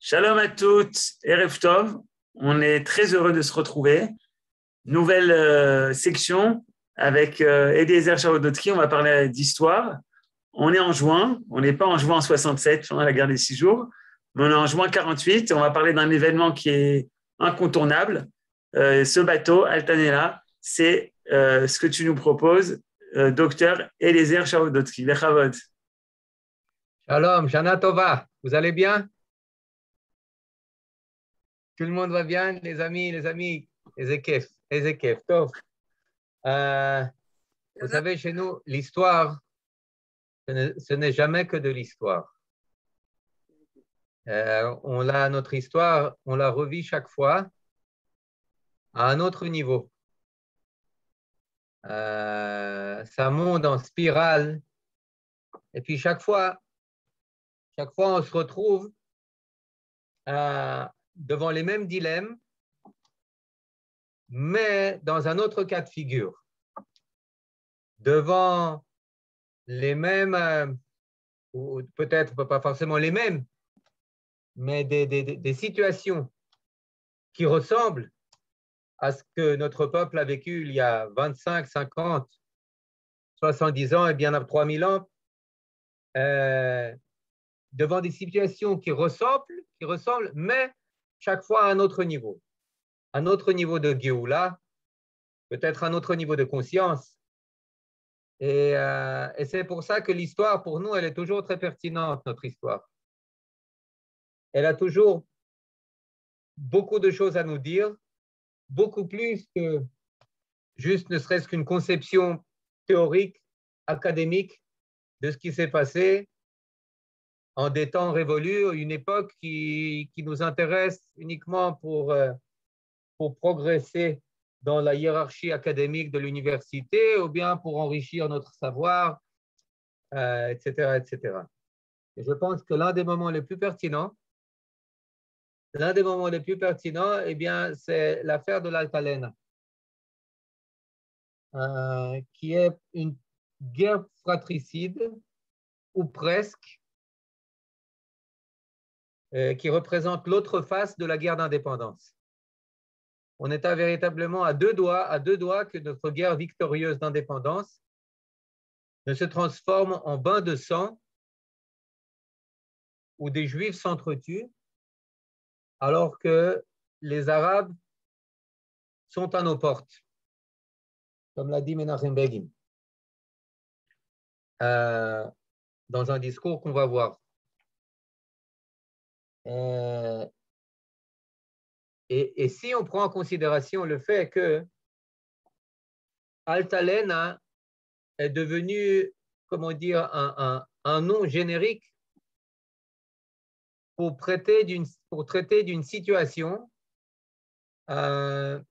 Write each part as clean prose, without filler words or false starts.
Shalom à toutes, Erev Tov. On est très heureux de se retrouver. Nouvelle section avec Eliezer Chavodotki. On va parler d'histoire. On est en juin. On n'est pas en juin 67 pendant la guerre des 6 jours, mais on est en juin 48. Et on va parler d'un événement qui est incontournable. Ce bateau, Altanella, c'est ce que tu nous proposes, docteur Eliezer Chavodotki. Lechavod. Shalom, Shana Tova, vous allez bien? Tout le monde va bien, les amis, les équipes, Tov. Vous savez, chez nous, l'histoire, ce n'est jamais que de l'histoire. Notre histoire, on la revit chaque fois à un autre niveau. Ça monte en spirale. Et puis chaque fois, on se retrouve devant les mêmes dilemmes, mais dans un autre cas de figure. Devant les mêmes, ou peut-être pas forcément les mêmes, mais des situations qui ressemblent à ce que notre peuple a vécu il y a 25, 50, 70 ans et bien 3000 ans, devant des situations qui ressemblent, mais chaque fois à un autre niveau. Un autre niveau de Géoula, peut-être un autre niveau de conscience. Et c'est pour ça que l'histoire, pour nous, elle est toujours très pertinente, notre histoire. Elle a toujours beaucoup de choses à nous dire, beaucoup plus que juste ne serait-ce qu'une conception théorique, académique de ce qui s'est passé en des temps révolus, une époque qui nous intéresse uniquement pour progresser dans la hiérarchie académique de l'université ou bien pour enrichir notre savoir, etc., etc. Et je pense que l'un des moments les plus pertinents, eh bien, c'est l'affaire de l'Altalena, qui est une guerre fratricide, ou presque, qui représente l'autre face de la guerre d'indépendance. On était véritablement à deux doigts que notre guerre victorieuse d'indépendance ne se transforme en bain de sang où des Juifs s'entretuent, alors que les Arabes sont à nos portes, comme l'a dit Menachem Begin, dans un discours qu'on va voir. Et si on prend en considération le fait que Altalena est devenu, comment dire, un nom générique pour traiter d'une situation de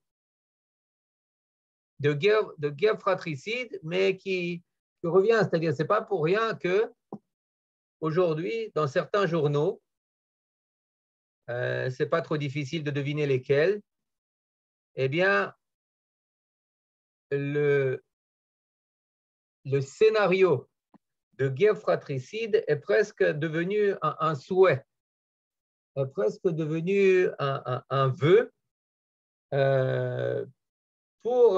guerre fratricide, mais qui revient, c'est-à-dire c'est pas pour rien que aujourd'hui, dans certains journaux, c'est pas trop difficile de deviner lesquels, eh bien, le scénario de guerre fratricide est presque devenu un souhait, est presque devenu un vœu pour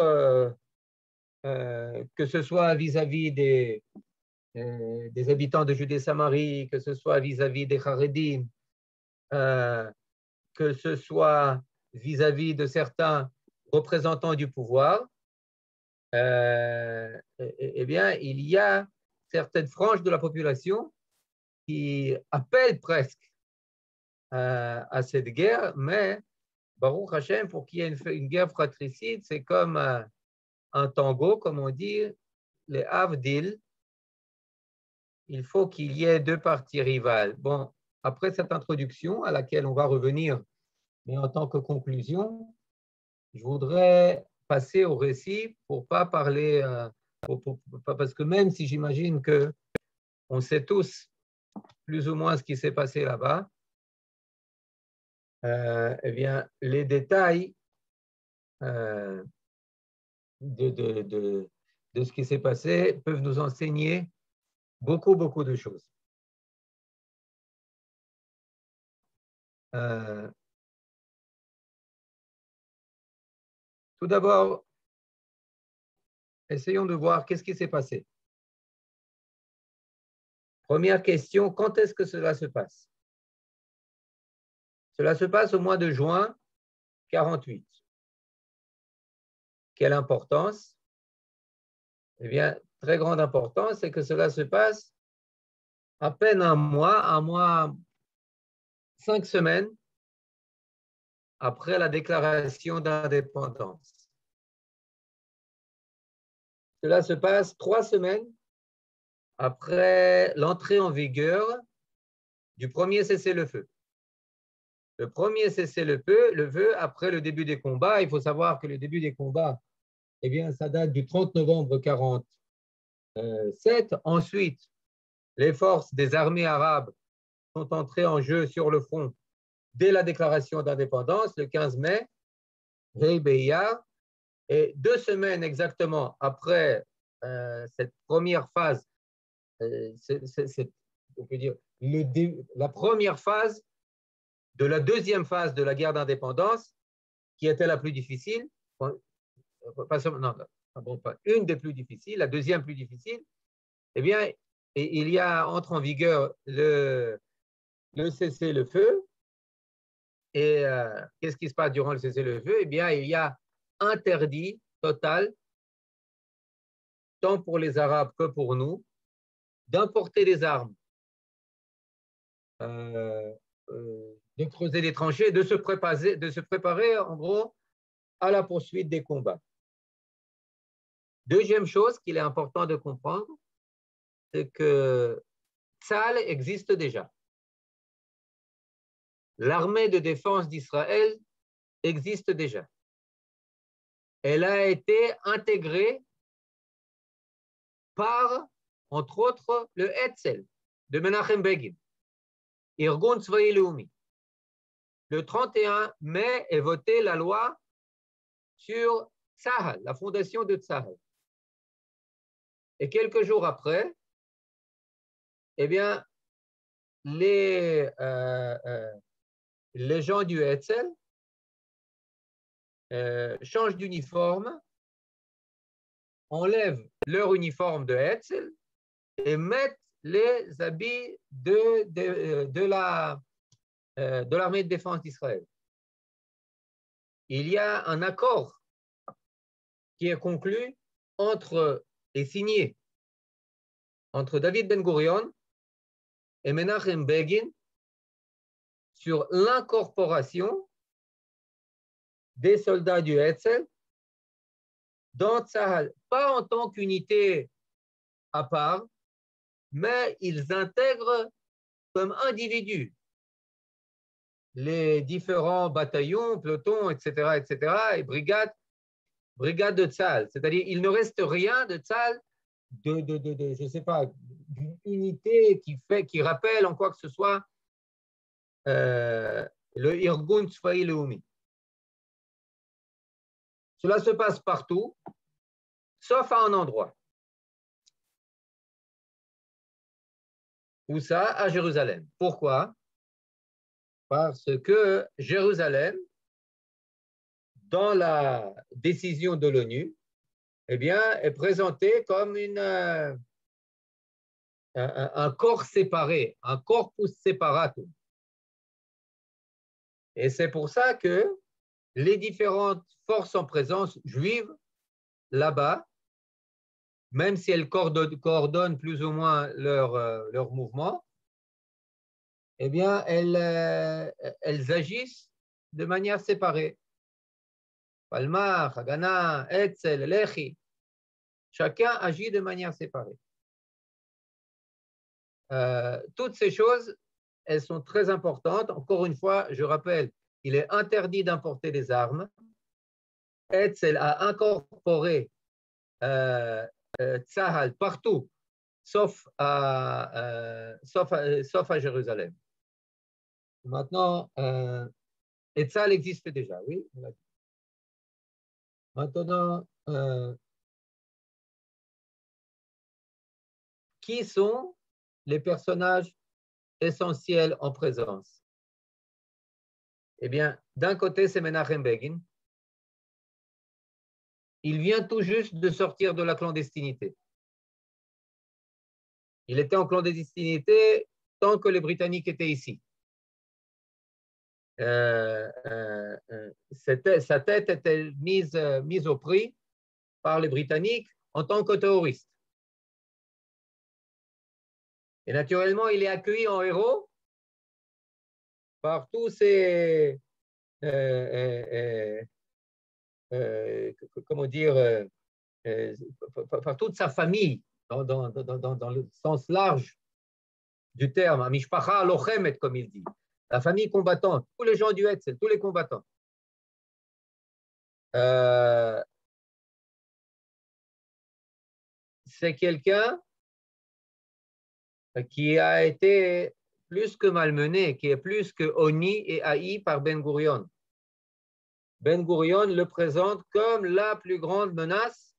que ce soit vis-à-vis des habitants de Judée-Samarie, que ce soit vis-à-vis des Haredim, que ce soit vis-à-vis de certains représentants du pouvoir, eh bien, il y a certaines franges de la population qui appellent presque à cette guerre, mais Baruch Hashem, pour qu'il y ait une guerre fratricide, c'est comme un tango, comme on dit, les Havdil. Il faut qu'il y ait deux parties rivales. Bon, après cette introduction à laquelle on va revenir, mais en tant que conclusion, je voudrais passer au récit pour pas parler, parce que même si j'imagine que on sait tous plus ou moins ce qui s'est passé là-bas, eh bien, les détails de ce qui s'est passé peuvent nous enseigner beaucoup de choses. Tout d'abord, essayons de voir qu'est-ce qui s'est passé. Première question, quand est-ce que cela se passe? Cela se passe au mois de juin 48. Quelle importance? Eh bien, très grande importance, c'est que cela se passe à peine un mois, 5 semaines après la déclaration d'indépendance. Cela se passe 3 semaines après l'entrée en vigueur du premier cessez-le-feu. Le premier cessez-le-feu, après le début des combats, il faut savoir que le début des combats, eh bien, ça date du 30 novembre 47. Ensuite, les forces des armées arabes sont entrées en jeu sur le front dès la déclaration d'indépendance, le 15 mai, Hei Be'Iyar, et 2 semaines exactement après cette première phase, on peut dire la première phase de la deuxième phase de la guerre d'indépendance, qui était la plus difficile, pas une des plus difficiles, la deuxième plus difficile, eh bien, entre en vigueur le cessez-le-feu. Et qu'est-ce qui se passe durant le cessez-le-feu? Eh bien, il y a interdit total, tant pour les Arabes que pour nous, d'importer des armes, de creuser des tranchées, de se préparer, en gros, à la poursuite des combats. Deuxième chose qu'il est important de comprendre, c'est que Tzahal existe déjà. L'armée de défense d'Israël existe déjà. Elle a été intégrée par, entre autres, le Hetzel de Menachem Begin, Irgun Tzva'i Leumi. Le 31 mai est votée la loi sur Tzahal, la fondation de Tzahal. Et quelques jours après, eh bien, les gens du Hetzel changent d'uniforme, enlèvent leur uniforme de Hetzel et mettent les habits de l'armée de défense d'Israël. Il y a un accord qui est conclu et signé entre David Ben Gurion et Menachem Begin sur l'incorporation des soldats du Hetzel dans Tzahal, pas en tant qu'unité à part, mais ils intègrent comme individus les différents bataillons, pelotons, etc., et brigades de Tzahal. C'est-à-dire, il ne reste rien de Tzahal, je ne sais pas, d'une unité qui rappelle en quoi que ce soit le Irgun Tzva'i Leumi. Cela se passe partout, sauf à un endroit. Où ça? À Jérusalem. Pourquoi? Parce que Jérusalem, dans la décision de l'ONU, eh bien, est présenté comme un corps séparé, un corpus separatum. Et c'est pour ça que les différentes forces en présence juives là-bas, même si elles coordonnent plus ou moins leur mouvement, eh bien, elles agissent de manière séparée. Palmar, Haganah, Etzel, Lehi, chacun agit de manière séparée. Toutes ces choses, elles sont très importantes. Encore une fois, je rappelle, il est interdit d'importer des armes. Etzel a incorporé Tzahal partout, sauf à Jérusalem. Maintenant, Tzahal existe déjà, oui. Maintenant, qui sont les personnages essentiels en présence? Eh bien, d'un côté, c'est Menachem Begin. Il vient tout juste de sortir de la clandestinité. Il était en clandestinité tant que les Britanniques étaient ici. Sa tête était mise au prix par les Britanniques en tant que terroriste. Et naturellement, il est accueilli en héros par tous ces, comment dire, par toute sa famille, dans le sens large du terme, Mishpacha Lochemet, comme il dit, la famille combattante, tous les gens du Hetzel, tous les combattants. C'est quelqu'un qui a été plus que malmené, qui est plus que honni et haï par Ben Gurion. Ben Gurion le présente comme la plus grande menace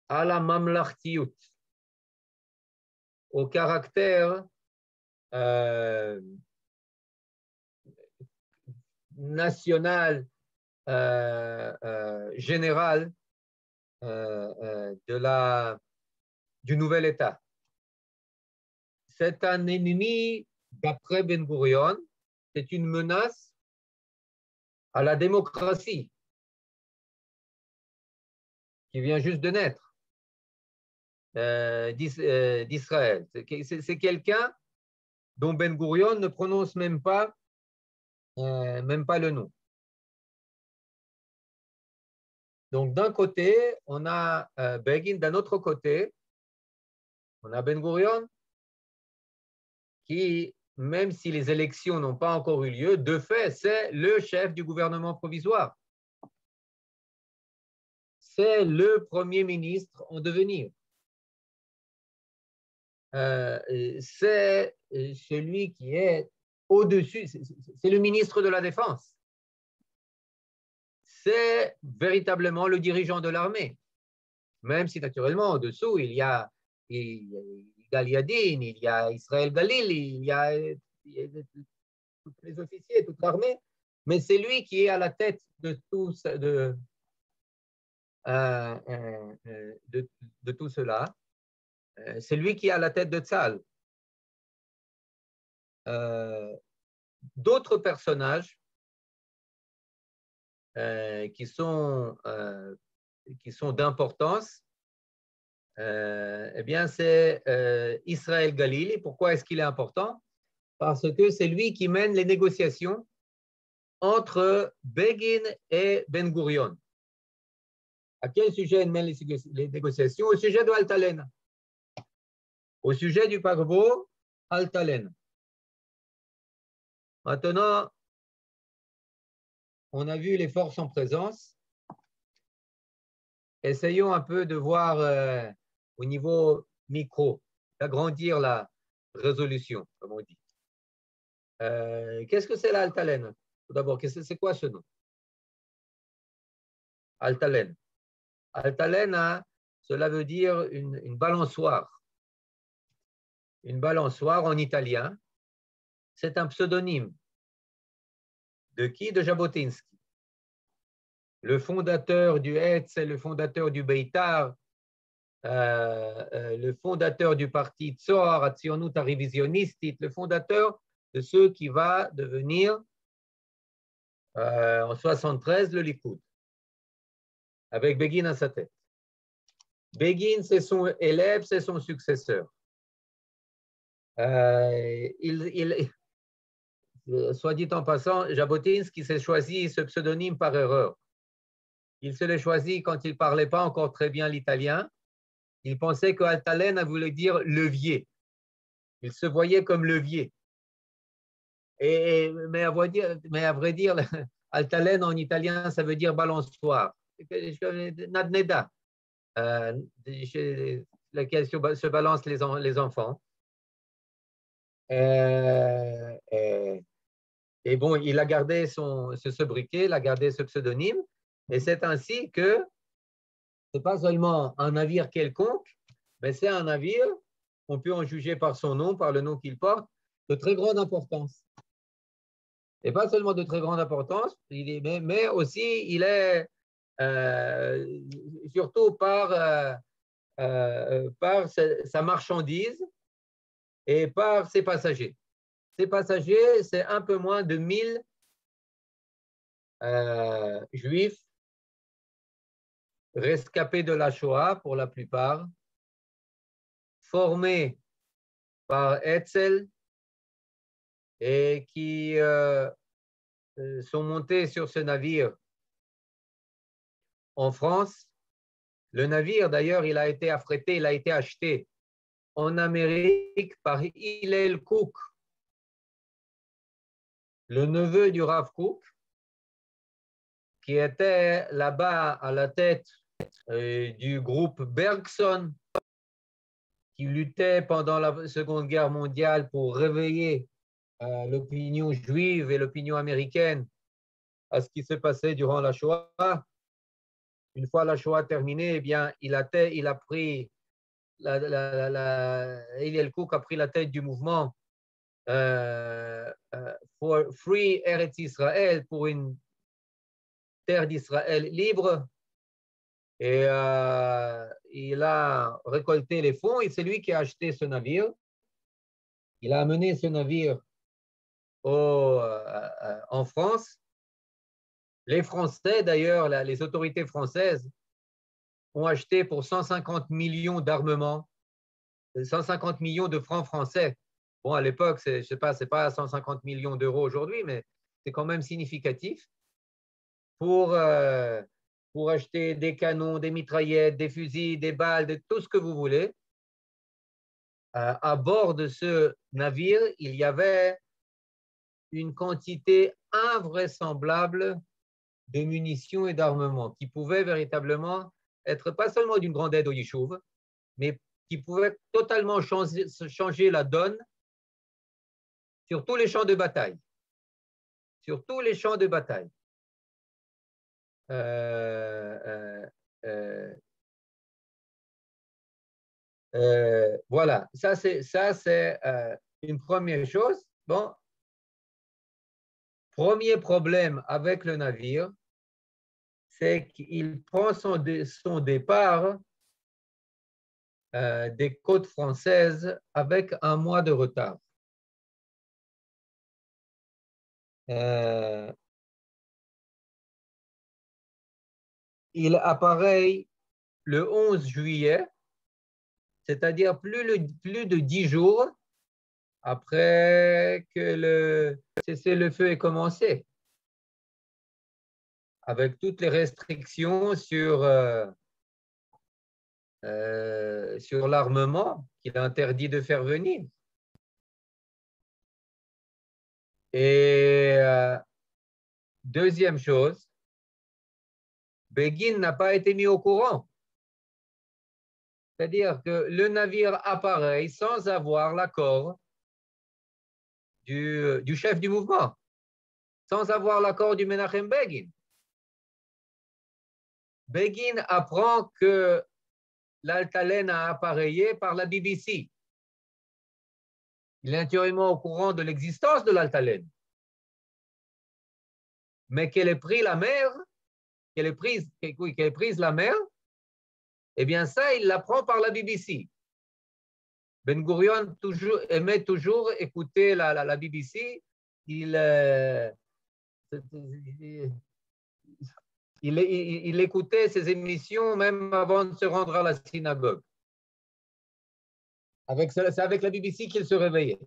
à la mamlartiout, au caractère national, général du nouvel État. C'est un ennemi, d'après Ben Gurion, c'est une menace à la démocratie qui vient juste de naître d'Israël. C'est quelqu'un dont Ben Gurion ne prononce même pas le nom. Donc d'un côté, on a Begin, d'un autre côté, on a Ben Gurion qui, même si les élections n'ont pas encore eu lieu, de fait, c'est le chef du gouvernement provisoire. C'est le premier ministre en devenir. C'est celui qui est au-dessus, c'est le ministre de la Défense. C'est véritablement le dirigeant de l'armée. Même si naturellement, au-dessous, il y a Galiadine, il y a Israël Galil, il y a tous les officiers, toute l'armée, mais c'est lui qui est à la tête de tout, de tout cela. C'est lui qui est à la tête de Tzal. D'autres personnages qui sont d'importance, eh bien, c'est Israël Galil. Et pourquoi est-ce qu'il est important? Parce que c'est lui qui mène les négociations entre Begin et Ben Gurion. À quel sujet il mène les négociations? Au sujet de Altalen. Au sujet du paquebot Altalen. Maintenant, on a vu les forces en présence. Essayons un peu de voir au niveau micro, d'agrandir la résolution, comme on dit. Qu'est-ce que c'est l'Altalen? Tout d'abord, c'est quoi ce nom? Altalen. Altalen, cela veut dire une balançoire. Une balançoire en italien. C'est un pseudonyme. De qui? De Jabotinsky. Le fondateur du Hetzel, le fondateur du Beitar, le fondateur du parti Tzohar, Atzionut Révisionnistique, le fondateur de ceux qui va devenir en 73 le Likoud, avec Begin à sa tête. Begin, c'est son élève, c'est son successeur. Soit dit en passant, Jabotinsky s'est choisi ce pseudonyme par erreur. Il se l'est choisi quand il ne parlait pas encore très bien l'italien. Il pensait que Altalen voulait dire levier. Il se voyait comme levier. Mais à vrai dire, Altalen en italien, ça veut dire balançoire. Nadneda, laquelle se balancent les enfants. Et bon, il a gardé ce sobriquet, il a gardé ce pseudonyme. Et c'est ainsi que ce n'est pas seulement un navire quelconque, mais c'est un navire, on peut en juger par son nom, par le nom qu'il porte, de très grande importance. Et pas seulement de très grande importance, mais aussi il est surtout par sa marchandise et par ses passagers. Ces passagers, c'est un peu moins de 1000 juifs rescapés de la Shoah pour la plupart, formés par Etzel et qui sont montés sur ce navire en France. Le navire, d'ailleurs, il a été affrété, il a été acheté en Amérique par Hillel Cook, le neveu du Rav Cook, qui était là-bas à la tête du groupe Bergson, qui luttait pendant la Seconde Guerre mondiale pour réveiller l'opinion juive et l'opinion américaine à ce qui s'est passé durant la Shoah. Une fois la Shoah terminée, eh bien, il a pris Hillel Cook a pris la tête du mouvement for Free Eretz Israel, pour une terre d'Israël libre. Et il a récolté les fonds et c'est lui qui a acheté ce navire. Il a amené ce navire en France. Les Français, d'ailleurs, les autorités françaises ont acheté pour 150 millions d'armements, 150 millions de francs français. Bon, à l'époque, je ne sais pas, c'est pas 150 millions d'euros aujourd'hui, mais c'est quand même significatif pour acheter des canons, des mitraillettes, des fusils, des balles, tout ce que vous voulez. À bord de ce navire, il y avait une quantité invraisemblable de munitions et d'armements qui pouvaient véritablement être pas seulement d'une grande aide au Yishuv, mais qui pouvaient totalement changer la donne sur tous les champs de bataille. Sur tous les champs de bataille. Voilà, ça c'est une première chose. Bon, premier problème avec le navire, c'est qu'il prend son départ des côtes françaises avec un mois de retard. Il apparaît le 11 juillet, c'est-à-dire plus de 10 jours après que le cessez-le-feu ait commencé, avec toutes les restrictions sur l'armement qu'il a interdit de faire venir. Et deuxième chose, Begin n'a pas été mis au courant. C'est-à-dire que le navire apparaît sans avoir l'accord du chef du mouvement, sans avoir l'accord du Menachem Begin. Begin apprend que l'Altalène a appareillé par la BBC. Il est naturellement au courant de l'existence de l'Altalène. Mais qu'elle ait pris la mer, qu'elle ait prise la mer, eh bien ça, il l'apprend par la BBC. Ben Gurion aimait toujours écouter la BBC. Il écoutait ses émissions même avant de se rendre à la synagogue. C'est avec la BBC qu'il se réveillait.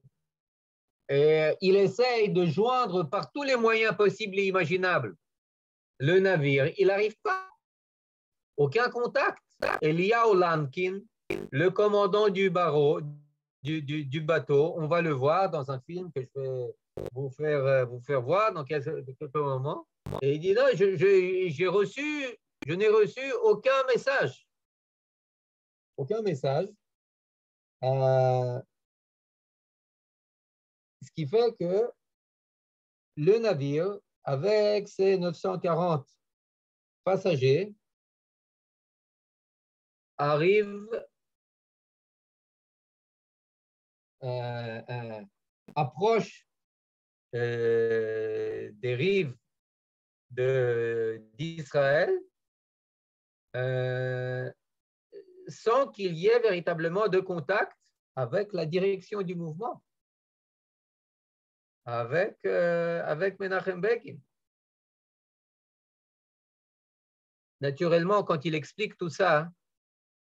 Et il essaye de joindre par tous les moyens possibles et imaginables le navire. Il n'arrive pas. Aucun contact. Eliyahu Lankin, le commandant du bateau, on va le voir dans un film que je vais vous faire voir dans quelques moments. Et il dit non, je n'ai reçu aucun message. Aucun message. Ce qui fait que le navire, avec ses 940 passagers, approche des rives d'Israël sans qu'il y ait véritablement de contact avec la direction du mouvement, avec Menachem Begin. Naturellement, quand il explique tout ça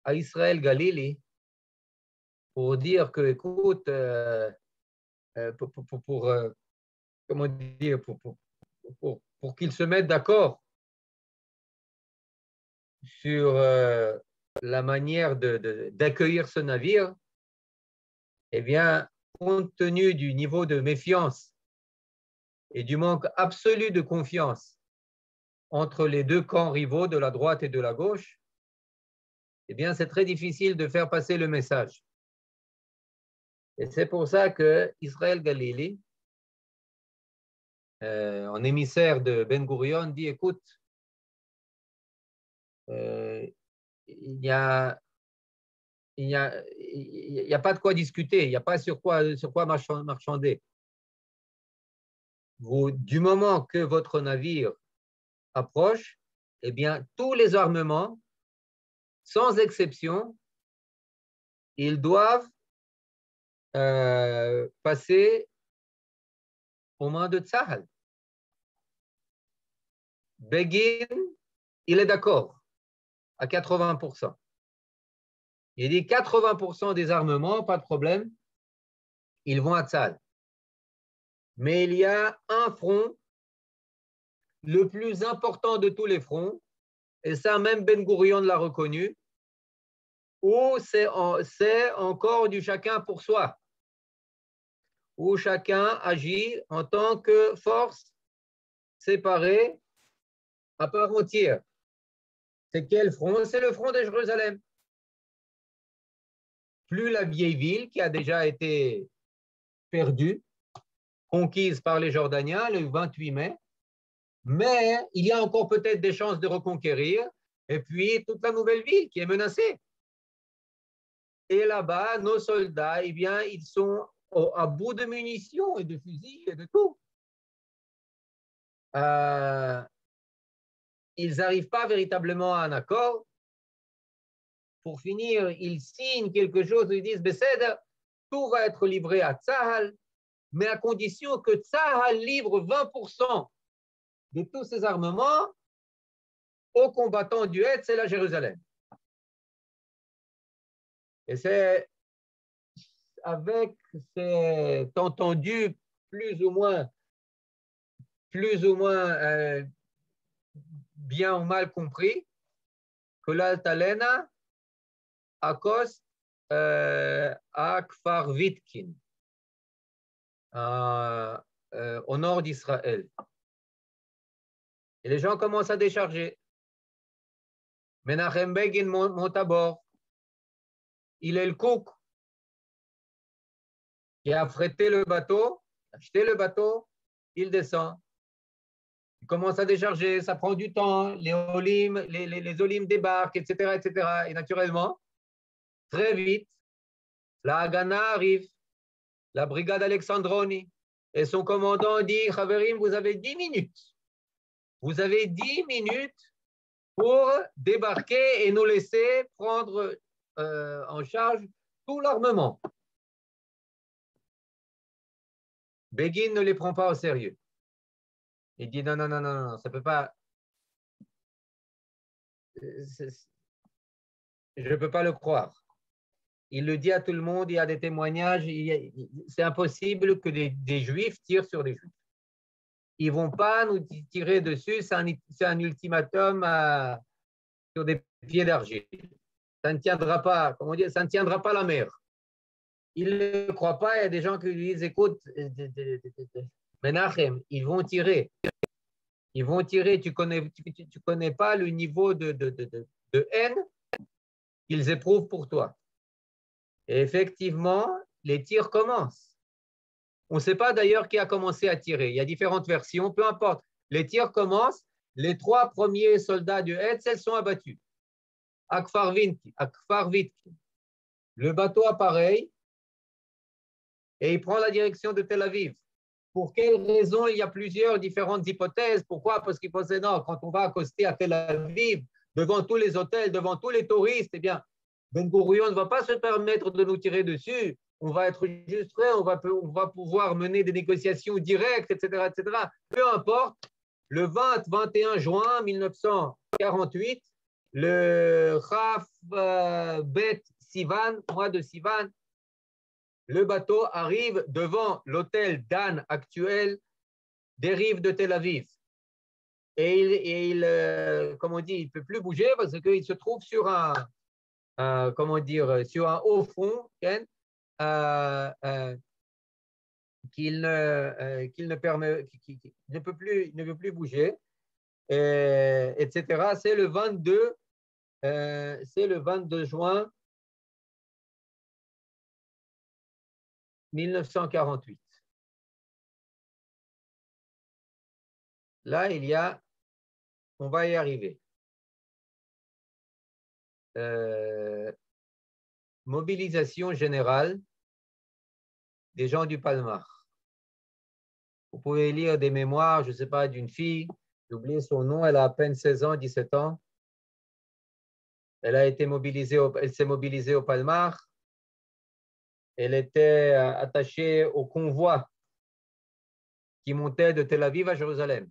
à Israël Galili, pour dire que, écoute, comment dire, pour qu'ils se mettent d'accord sur la manière d'accueillir ce navire, eh bien, compte tenu du niveau de méfiance et du manque absolu de confiance entre les deux camps rivaux de la droite et de la gauche, eh bien, c'est très difficile de faire passer le message. Et c'est pour ça que Israël Galili, en émissaire de Ben Gurion, dit, écoute, il n'y a pas de quoi discuter, il n'y a pas sur quoi marchander. Du moment que votre navire approche, eh bien, tous les armements, sans exception, ils doivent passer aux mains de Tzahal. Begin, il est d'accord à 80%. Il dit 80% des armements, pas de problème, ils vont à Tzahal. Mais il y a un front, le plus important de tous les fronts, et ça même Ben Gurion l'a reconnu, où c'est encore du chacun pour soi, où chacun agit en tant que force séparée à part entière. C'est quel front? C'est le front de Jérusalem. Plus la vieille ville qui a déjà été perdue, conquise par les Jordaniens le 28 mai, mais il y a encore peut-être des chances de reconquérir, et puis toute la nouvelle ville qui est menacée. Et là-bas, nos soldats, eh bien, ils sont à bout de munitions et de fusils et de tout. Ils n'arrivent pas véritablement à un accord. Pour finir, ils signent quelque chose, ils disent, Besséda, tout va être livré à Tzahal, mais à condition que Tzahal livre 20% de tous ses armements aux combattants du Hetzel à Jérusalem. Et c'est avec cet entendu plus ou moins bien ou mal compris que l'Altalena accoste à Kfar Vitkin, au nord d'Israël. Et les gens commencent à décharger. Menachem Begin monte à bord. Il est le cook qui a affrété le bateau, acheté le bateau, il descend. Il commence à décharger, ça prend du temps, les olim débarquent, etc., etc. Et naturellement, très vite, la Haganah arrive, la brigade Alexandroni, et son commandant dit, Chaverim, vous avez 10 minutes. Vous avez 10 minutes pour débarquer et nous laisser prendre en charge tout l'armement. Begin ne les prend pas au sérieux. Il dit non, non, non, non, non, ça peut pas. Je ne peux pas le croire. Il le dit à tout le monde, il y a des témoignages, c'est impossible que des Juifs tirent sur des Juifs. Ils ne vont pas nous tirer dessus, c'est un ultimatum sur des pieds d'argile. Ça ne tiendra pas, comment dire, ça ne tiendra pas la mer. Il ne le croit pas, il y a des gens qui lui disent, écoute, Menachem, ils vont tirer. Ils vont tirer, tu connais pas le niveau de haine qu'ils éprouvent pour toi. Et effectivement, les tirs commencent. On ne sait pas d'ailleurs qui a commencé à tirer. Il y a différentes versions, peu importe. Les tirs commencent. Les 3 premiers soldats du Hetzel sont abattus. Akfar Vitkin. Le bateau appareille et il prend la direction de Tel Aviv. Pour quelles raisons? Il y a plusieurs différentes hypothèses. Pourquoi? Parce qu'il pensait, non, quand on va accoster à Tel Aviv, devant tous les hôtels, devant tous les touristes, eh bien, Ben Gurion ne va pas se permettre de nous tirer dessus. On va être juste prêt, on va pouvoir mener des négociations directes, etc., etc. Peu importe, le 20-21 juin 1948, le Chaf Bet Sivan, mois de Sivan, le bateau arrive devant l'hôtel Dan actuel des rives de Tel Aviv. Et il comme on dit, il ne peut plus bouger parce qu'il se trouve sur comment dire, sur un haut fond qu'il ne peut plus bouger, etc. C'est le 22 juin 1948. Là, on va y arriver. Mobilisation générale des gens du Palmar. Vous pouvez lire des mémoires, je ne sais pas, d'une fille, j'ai oublié son nom, elle a à peine 16 ans, 17 ans. Elle s'est mobilisée au Palmar. Elle était attachée au convoi qui montait de Tel Aviv à Jérusalem.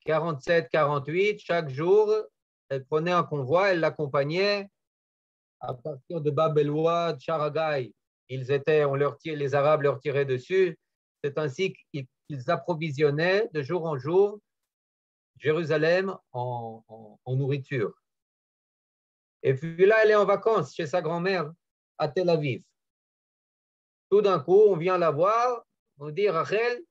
47-48, chaque jour, elle prenait un convoi, elle l'accompagnait à partir de Bab el-Ouad, de Sharagai. Les Arabes leur tiraient dessus. C'est ainsi qu'ils approvisionnaient de jour en jour Jérusalem en nourriture. Et puis là, elle est en vacances chez sa grand-mère à Tel Aviv. Tout d'un coup, on vient la voir, on dit Rachel,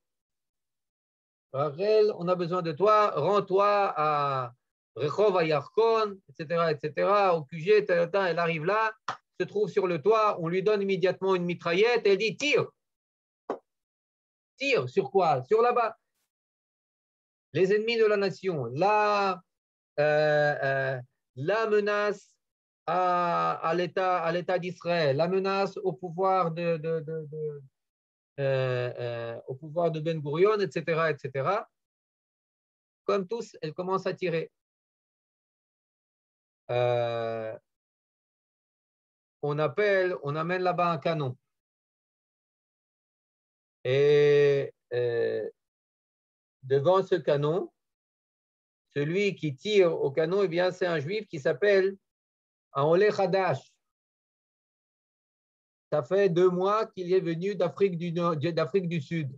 on a besoin de toi, rends-toi à Rehov Ayarkon, etc., etc., au QG, elle arrive là, se trouve sur le toit, on lui donne immédiatement une mitraillette, elle dit tire. Tire sur quoi? Sur là-bas. Les ennemis de la nation, la menace à l'État d'Israël, la menace au pouvoir au pouvoir de Ben Gurion, etc., etc. Comme tous, elle commence à tirer. On amène là-bas un canon. Et devant ce canon, celui qui tire au canon, eh bien, c'est un juif qui s'appelle un Olé Hadash. Ça fait 2 mois qu'il est venu d'Afrique du Sud.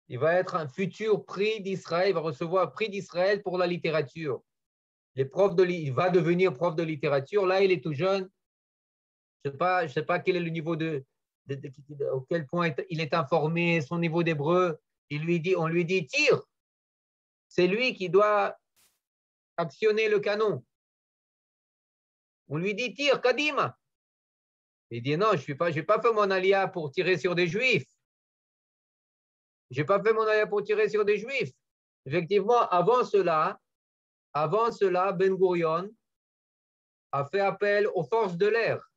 Il va être un futur prix d'Israël, il va recevoir un prix d'Israël pour la littérature. Il va devenir prof de littérature. Là, il est tout jeune. Je ne sais pas quel est le niveau au quel point il est informé, son niveau d'hébreu. On lui dit, tire. C'est lui qui doit actionner le canon. On lui dit, tire, Kadima. Il dit, non, je n'ai pas fait mon alia pour tirer sur des juifs. Je n'ai pas fait mon alia pour tirer sur des juifs. Effectivement, avant cela, Ben Gurion a fait appel aux forces de l'air.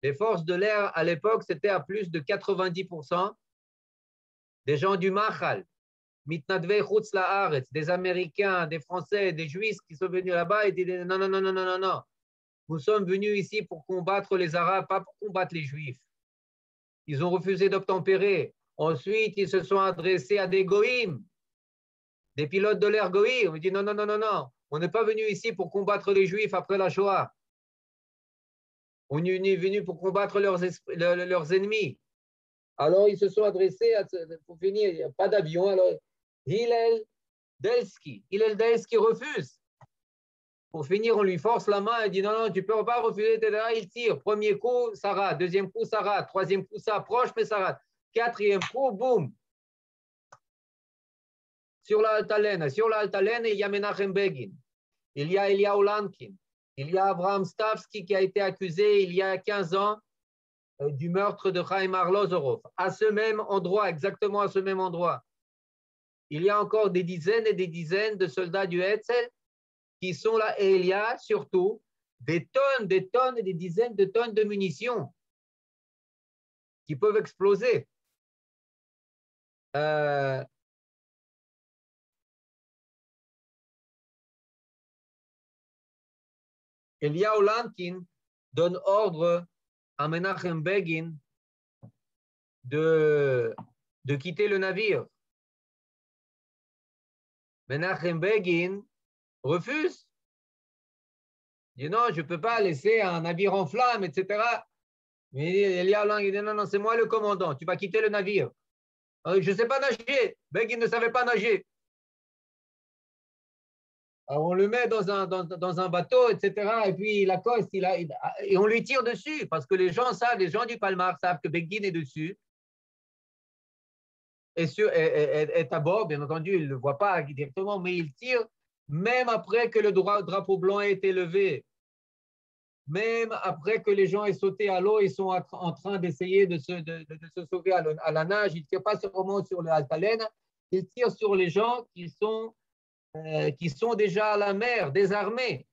Les forces de l'air, à l'époque, c'était à plus de 90% des gens du Mahal, Mitnadvei Chutz La'aretz, des Américains, des Français, des Juifs qui sont venus là-bas et disaient non, non, non, non, non, non, non. Nous sommes venus ici pour combattre les Arabes, pas pour combattre les Juifs. Ils ont refusé d'obtempérer. Ensuite, ils se sont adressés à des goïms, des pilotes de l'air goïm. On dit non, non, non, non, non. On n'est pas venu ici pour combattre les Juifs après la Shoah. On est venu pour combattre leurs ennemis. Alors, ils se sont adressés, pour finir, pas d'avion. Alors, Hillel Delski refuse. Pour finir, on lui force la main et dit non, non, tu ne peux pas refuser. Il tire. Premier coup, ça rate. Deuxième coup, ça rate. Troisième coup, ça approche, mais ça rate. Quatrième coup, boum. Sur la Altalène, il y a Menachem Begin. Il y a Eliyahu Lankin. Il y a Abraham Stavsky qui a été accusé il y a 15 ans du meurtre de Chaim Arlozorov. À ce même endroit, exactement à ce même endroit. Il y a encore des dizaines et des dizaines de soldats du Hetzel qui sont là. Et il y a surtout des tonnes et des dizaines de tonnes de munitions. qui peuvent exploser. Eliyahu Lamkin donne ordre à Menachem Begin de quitter le navire. Menachem Begin refuse. Il dit non, je ne peux pas laisser un navire en flammes, etc. Mais Eliyahu Lamkin dit non, non, c'est moi le commandant, tu vas quitter le navire. Je ne sais pas nager. Begin ne savait pas nager. Alors on le met dans un bateau, etc. Et puis il accoste, et on lui tire dessus parce que les gens du Palmar savent que Begin est dessus. Est à bord, bien entendu, il ne le voit pas directement, mais il tire même après que le drapeau blanc ait été levé. Même après que les gens aient sauté à l'eau, ils sont en train d'essayer de se sauver à la nage. Il ne tire pas seulement sur le Altalène, il tire sur les gens qui sont déjà à la mer, désarmés.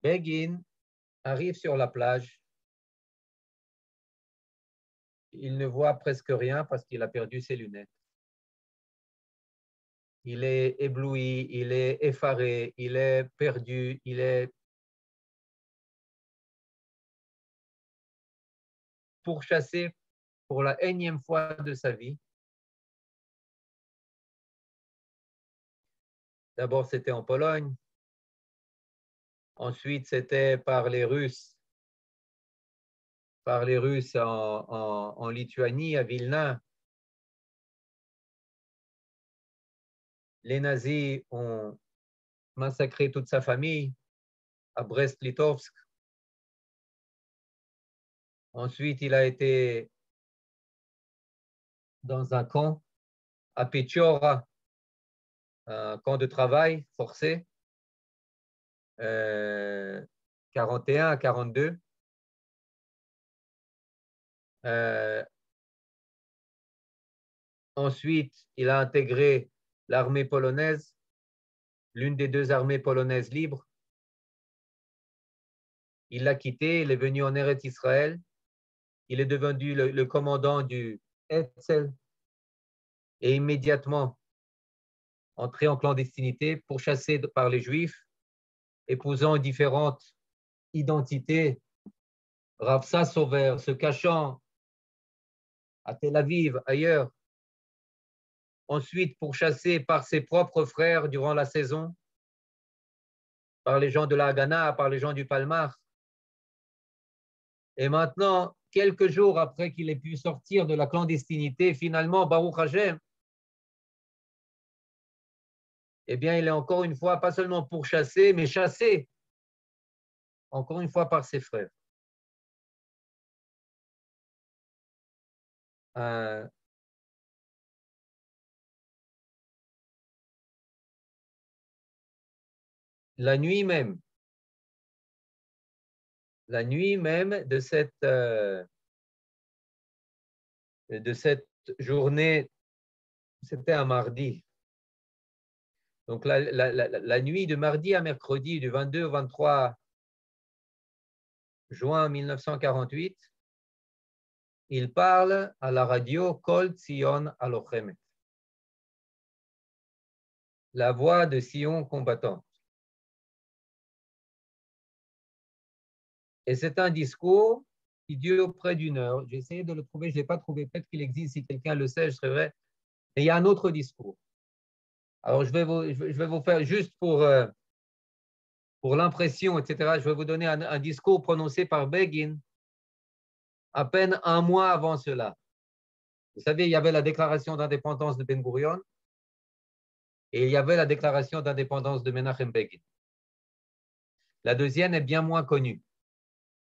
Begin arrive sur la plage. Il ne voit presque rien parce qu'il a perdu ses lunettes. Il est ébloui, il est effaré, il est perdu, il est pourchassé pour la énième fois de sa vie. D'abord, c'était en Pologne. Ensuite, c'était par les Russes en Lituanie, à Vilna. Les nazis ont massacré toute sa famille à Brest-Litovsk. Ensuite, il a été dans un camp à Pechora, un camp de travail forcé, 41 à 42. Ensuite, il a intégré l'armée polonaise, l'une des deux armées polonaises libres. Il l'a quitté, il est venu en Eretz Israël. Il est devenu le commandant du Hetzel et immédiatement entré en clandestinité, pourchassé par les Juifs, épousant différentes identités. Rav Sassover se cachant à Tel Aviv, ailleurs. Ensuite, pourchassé par ses propres frères durant la saison, par les gens de la Haganah, par les gens du Palmar. Et maintenant, quelques jours après qu'il ait pu sortir de la clandestinité, finalement, Baruch Hashem, eh bien, il est encore une fois, pas seulement pourchassé, mais chassé, encore une fois, par ses frères. La nuit même de cette journée, c'était un mardi. Donc, la nuit de mardi à mercredi, du 22 au 23 juin 1948, il parle à la radio Kol Tzion Alochemet, la voix de Sion combattante. Et c'est un discours qui dure près d'une heure. J'ai essayé de le trouver, je ne l'ai pas trouvé. Peut-être qu'il existe, si quelqu'un le sait, je serais vrai. Et il y a un autre discours. Alors, je vais vous faire juste pour l'impression, etc. Je vais vous donner un discours prononcé par Begin à peine un mois avant cela. Vous savez, il y avait la déclaration d'indépendance de Ben Gurion et il y avait la déclaration d'indépendance de Menachem Begin. La deuxième est bien moins connue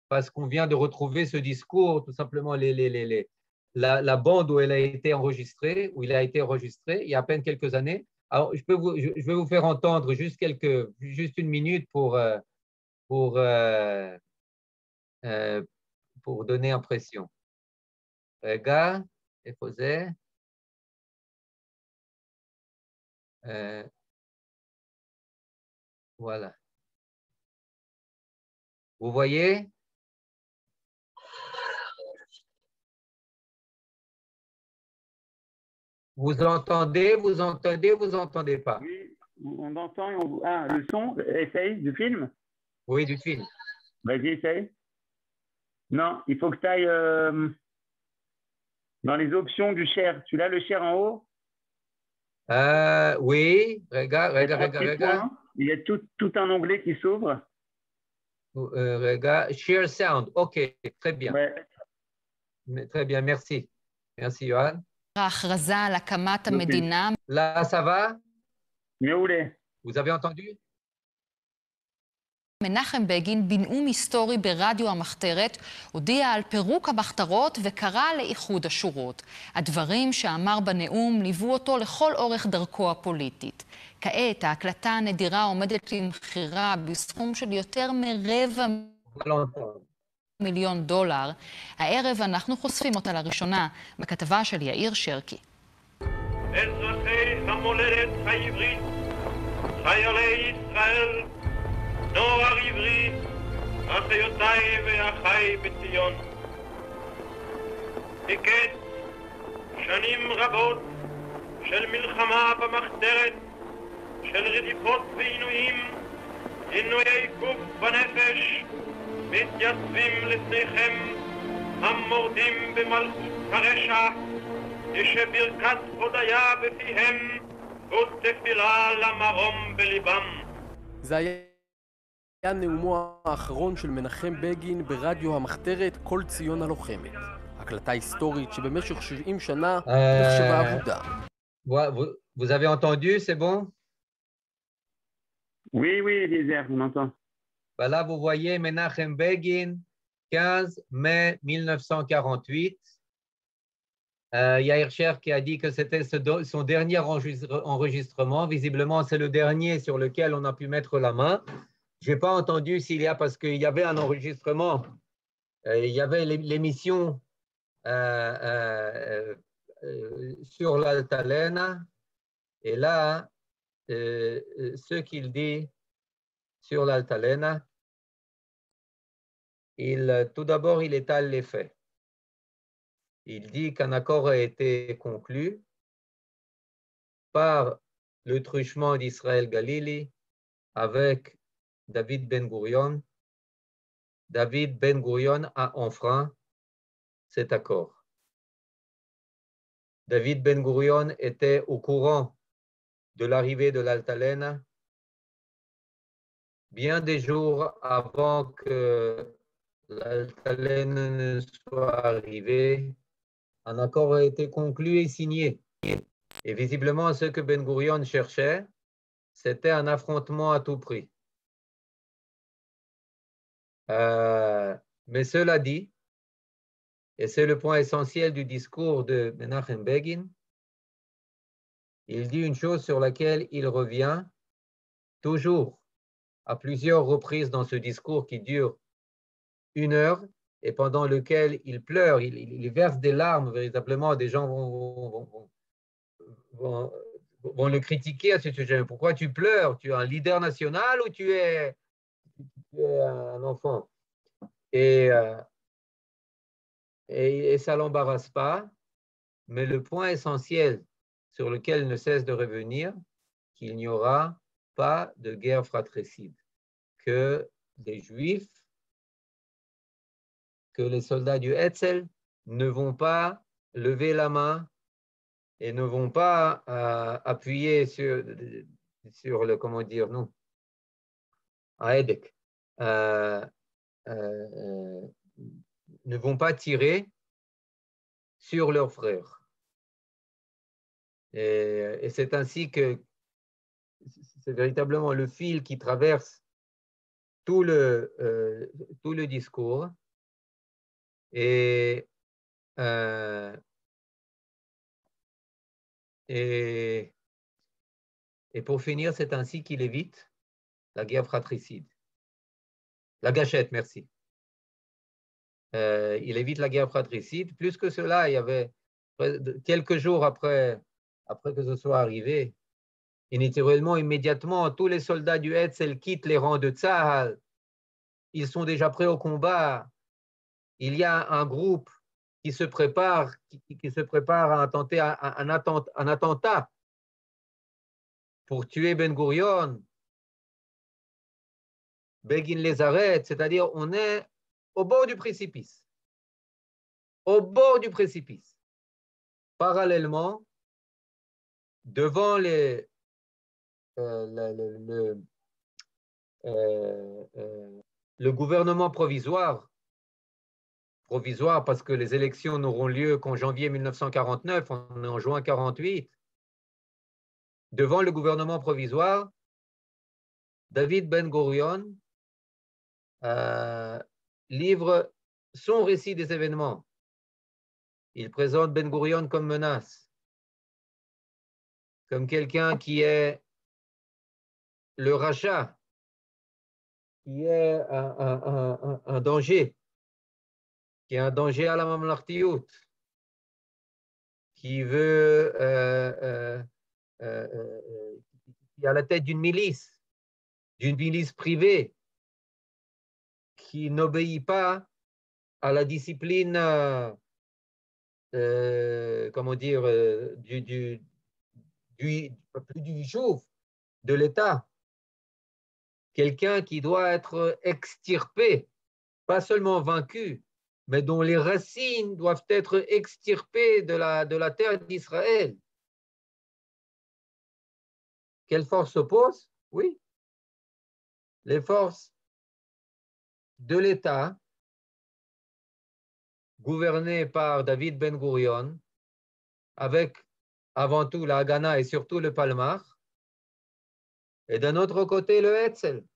parce qu'on vient de retrouver ce discours, tout simplement la bande où il a été enregistré, il y a à peine quelques années. Alors, je vais vous faire entendre juste une minute pour donner impression. Regarde, et posez. Voilà. Vous voyez? Vous entendez, vous entendez, vous entendez pas? Oui, on entend et on... Ah, le son, essaye, du film? Oui, du film. Vas-y, essaye. Non, il faut que tu ailles dans les options du share. Tu l'as le share en haut? Oui, regarde, Il y a regarde, trois regarde, petits regarde. points. Il y a tout un onglet qui s'ouvre. Regarde. Share sound. OK, très bien. Ouais. Très bien, merci. Merci, Johan. ההכרזה על הקמת המדינה. Là, ça va? מעולה. Vous avez entendu? מנחם בגין, בנאום היסטורי ברדיו המחתרת, הודיע על פירוק המחתרות וקרא לאיחוד השורות. הדברים שאמר בנאום ליוו אותו לכל אורך דרכו הפוליטית. כעת ההקלטה הנדירה עומדת למכירה בסכום של יותר $250,000. הערב אנחנו חושפים אותה לראשונה בכתבה של יאיר שרקי. אזרחי המולדת העברית, חיילי ישראל, נוער עברי, אחיותיי ואחיי בציון. מקץ שנים רבות של מלחמה במחתרת, של רדיפות ועינויים, עינויי גוף ונפש, מתייצבים לפניכם המורדים במלכות הרשע, כשברכת הודיה בפיהם ותפילה למרום בליבם. זה היה נאומו האחרון של מנחם בגין ברדיו המחתרת כל ציון הלוחמת. הקלטה היסטורית שבמשך 70 שנה נחשבה אבודה. Vous avez entendu, c'est bon? Oui, oui, Eliezer, on entend. Là, vous voyez Menachem Begin, 15 mai 1948. Yair Sher qui a dit que c'était son dernier enregistrement. Visiblement, c'est le dernier sur lequel on a pu mettre la main. Je n'ai pas entendu s'il y a, parce qu'il y avait un enregistrement, il y avait l'émission sur l'Altalena. Et là, ce qu'il dit sur l'Altalena, tout d'abord, il étale les faits. Il dit qu'un accord a été conclu par le truchement d'Israël Galili avec David Ben-Gurion. David Ben-Gurion a enfreint cet accord. David Ben-Gurion était au courant de l'arrivée de l'Altalena bien des jours avant que l'Altalena ne soit arrivée. Un accord a été conclu et signé. Et visiblement, ce que Ben-Gurion cherchait, c'était un affrontement à tout prix. Mais cela dit, et c'est le point essentiel du discours de Menachem Begin, il dit une chose sur laquelle il revient toujours à plusieurs reprises dans ce discours qui dure 1 heure et pendant lequel il pleure, il verse des larmes véritablement. Des gens vont le critiquer à ce sujet. Pourquoi tu pleures? Tu es un leader national ou tu es un enfant? Et ça ne l'embarrasse pas, mais le point essentiel sur lequel il ne cesse de revenir, qu'il n'y aura pas de guerre fratricide, que les Juifs, que les soldats du Hetzel ne vont pas lever la main et ne vont pas appuyer sur le, comment dire, non, à Edek, ne vont pas tirer sur leurs frères. Et c'est ainsi que c'est véritablement le fil qui traverse tout le discours. Et pour finir, c'est ainsi qu'il évite la guerre fratricide. La gâchette, merci. Il évite la guerre fratricide. Plus que cela, il y avait quelques jours après que ce soit arrivé, et naturellement, immédiatement, tous les soldats du Hetzel quittent les rangs de Tzahal. Ils sont déjà prêts au combat. Il y a un groupe qui se prépare à un attentat pour tuer Ben Gurion, Begin les arrête, c'est-à-dire on est au bord du précipice. Au bord du précipice. Parallèlement, devant le gouvernement provisoire parce que les élections n'auront lieu qu'en janvier 1949, on est en juin 1948, devant le gouvernement provisoire, David Ben Gurion livre son récit des événements. Il présente Ben Gurion comme menace, comme quelqu'un qui est le rachat, qui est un danger, qui est un danger à la mamlartiout, qui veut, qui est à la tête d'une milice privée, qui n'obéit pas à la discipline, comment dire, du jour de l'État. Quelqu'un qui doit être extirpé, pas seulement vaincu, mais dont les racines doivent être extirpées de la terre d'Israël. Quelle force s'oppose? Oui, les forces de l'État, gouvernées par David Ben Gurion, avec avant tout la Haganah et surtout le Palmach, et d'un autre côté le Hetzel,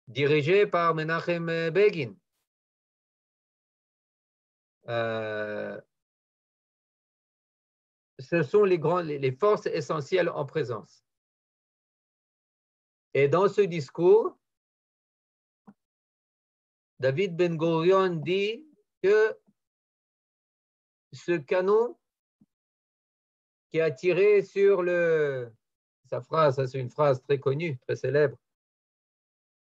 dirigé par Menachem Begin. Ce sont les forces essentielles en présence. Et dans ce discours, David Ben Gurion dit que ce canon qui a tiré sur sa phrase, ça c'est une phrase très connue, très célèbre,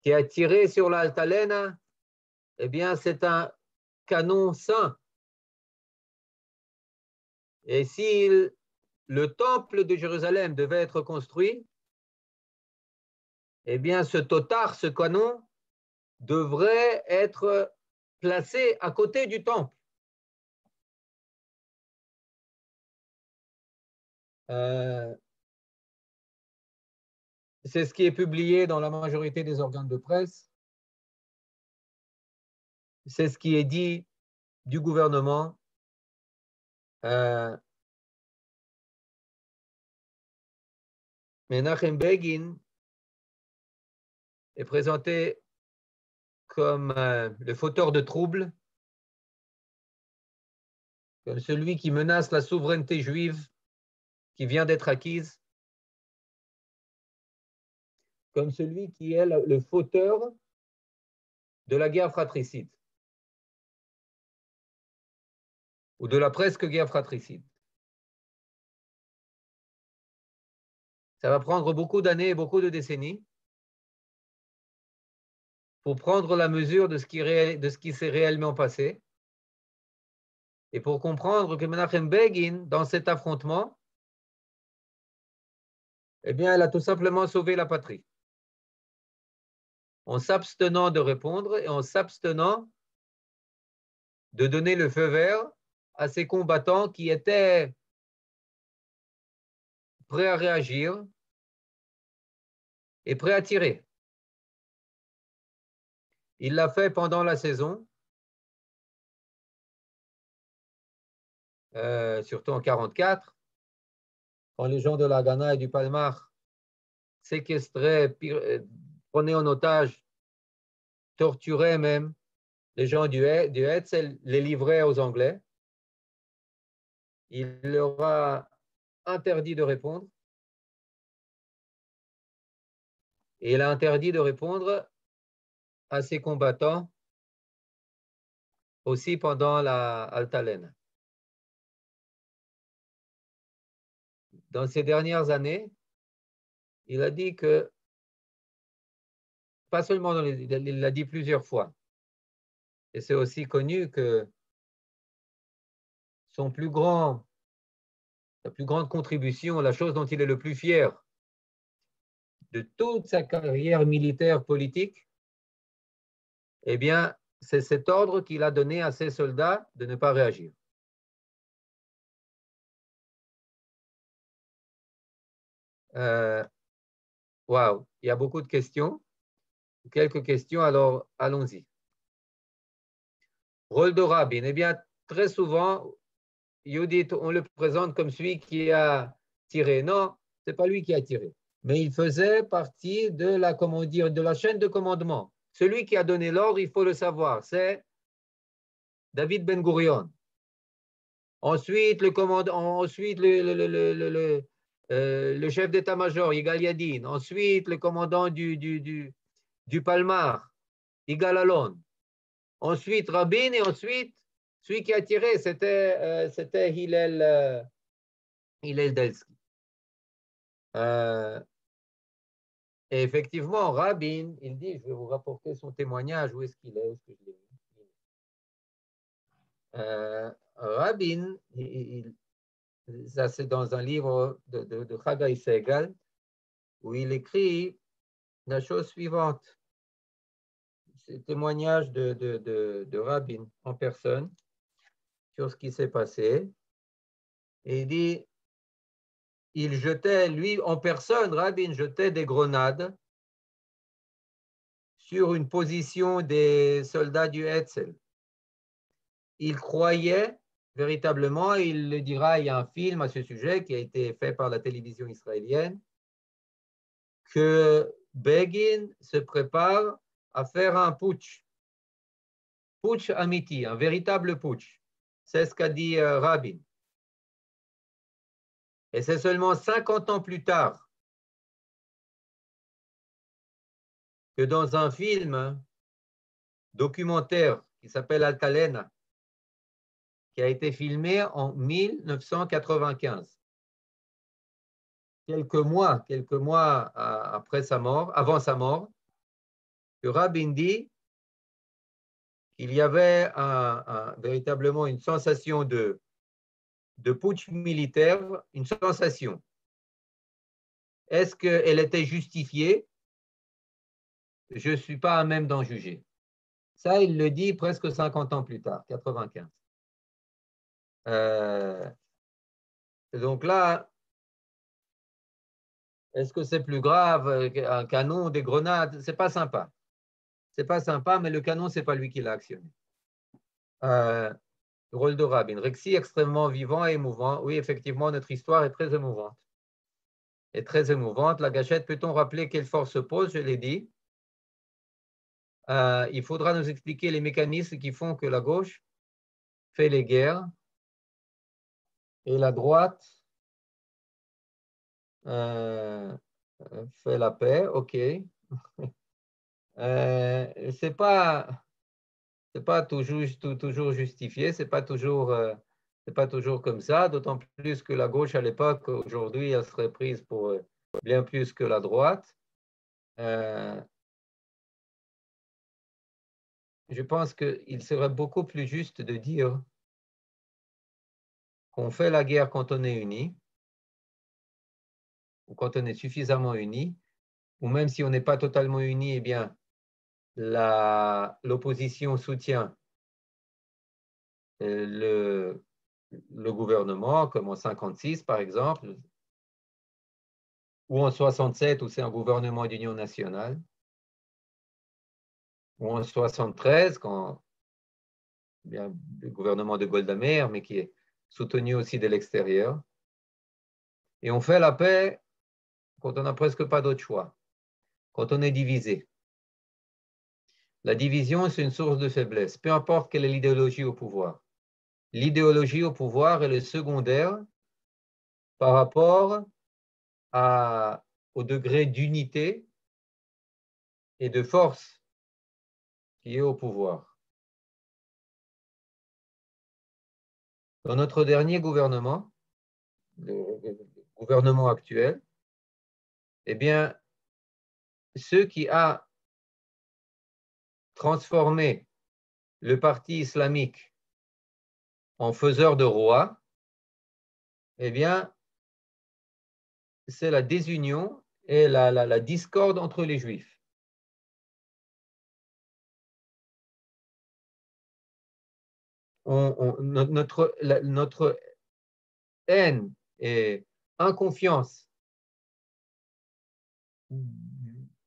qui a tiré sur l'Altalena, eh bien c'est un canon saint. Et si le temple de Jérusalem devait être construit, eh bien ce totar, ce canon, devrait être placé à côté du temple. C'est ce qui est publié dans la majorité des organes de presse. C'est ce qui est dit du gouvernement. Menachem Begin est présenté comme le fauteur de troubles, comme celui qui menace la souveraineté juive qui vient d'être acquise, comme celui qui est le fauteur de la guerre fratricide, ou de la presque guerre fratricide. Ça va prendre beaucoup d'années et beaucoup de décennies pour prendre la mesure de ce qui s'est réellement passé et pour comprendre que Menachem Begin, dans cet affrontement, eh bien, elle a tout simplement sauvé la patrie. En s'abstenant de répondre et en s'abstenant de donner le feu vert à ces combattants qui étaient prêts à réagir et prêts à tirer. Il l'a fait pendant la saison, surtout en 1944, quand les gens de la Haganah et du Palmach séquestraient, prenaient en otage, torturaient même les gens du Hetzel, les livraient aux Anglais. Il leur a interdit de répondre. Et il a interdit de répondre à ces combattants aussi pendant la Altalena. Dans ces dernières années, il a dit que, pas seulement il l'a dit plusieurs fois, et c'est aussi connu que sa plus grande contribution, la chose dont il est le plus fier de toute sa carrière militaire politique, eh bien, c'est cet ordre qu'il a donné à ses soldats de ne pas réagir. Waouh, il y a beaucoup de questions. Quelques questions, alors allons-y. Rôle de Rabin. Eh bien, très souvent, Yudit, on le présente comme celui qui a tiré. Non, ce n'est pas lui qui a tiré. Mais il faisait partie de la, comment dire, de la chaîne de commandement. Celui qui a donné l'ordre, il faut le savoir, c'est David Ben Gurion. Ensuite, le chef d'état-major, Yigal Yadin. Ensuite, le commandant du Palmar, Yigal Allon. Ensuite, Rabin, et ensuite, celui qui a tiré, c'était Hillel Delsky. Et effectivement, Rabin, il dit, je vais vous rapporter son témoignage, où est-ce qu'il est, où est-ce que je l'ai mis. Rabin, ça c'est dans un livre de Chagai Segal, où il écrit la chose suivante. C'est le témoignage de Rabin en personne sur ce qui s'est passé. Et il dit, il jetait, lui en personne, Rabin jetait des grenades sur une position des soldats du Hetzel. Il croyait véritablement, il le dira, il y a un film à ce sujet qui a été fait par la télévision israélienne, que Begin se prépare à faire un putsch amiti, un véritable putsch. C'est ce qu'a dit Rabin. Et c'est seulement 50 ans plus tard que dans un film documentaire qui s'appelle Altalena, qui a été filmé en 1995, quelques mois après sa mort, avant sa mort, que Rabin dit qu'il y avait véritablement une sensation de putsch militaire, une sensation. Est-ce qu'elle était justifiée? Je ne suis pas à même d'en juger. Ça, il le dit presque 50 ans plus tard, 95. Donc là, est-ce que c'est plus grave qu'un canon, des grenades? C'est pas sympa. C'est pas sympa, mais le canon, c'est pas lui qui l'a actionné. Le rôle de Rabin. Récit extrêmement vivant et émouvant. Oui, effectivement, notre histoire est très émouvante. La gâchette, peut-on rappeler quelle force se pose? Je l'ai dit. Il faudra nous expliquer les mécanismes qui font que la gauche fait les guerres et la droite fait la paix. OK. C'est pas toujours justifié, c'est pas toujours comme ça, d'autant plus que la gauche à l'époque, aujourd'hui, elle serait prise pour bien plus que la droite. Je pense qu'il serait beaucoup plus juste de dire qu'on fait la guerre quand on est uni, ou quand on est suffisamment uni, ou même si on n'est pas totalement uni, eh bien, l'opposition soutient le gouvernement, comme en 56 par exemple, ou en 67 où c'est un gouvernement d'union nationale, ou en 73 quand bien, le gouvernement de Golda Meir, mais qui est soutenu aussi de l'extérieur. Et on fait la paix quand on n'a presque pas d'autre choix, quand on est divisé. La division, c'est une source de faiblesse, peu importe quelle est l'idéologie au pouvoir. L'idéologie au pouvoir est le secondaire par rapport au degré d'unité et de force qui est au pouvoir. Dans notre dernier gouvernement, le gouvernement actuel, eh bien, ce qui a transformé le parti islamique en faiseur de roi, eh bien, c'est la désunion et la discorde entre les Juifs. Notre haine et inconfiance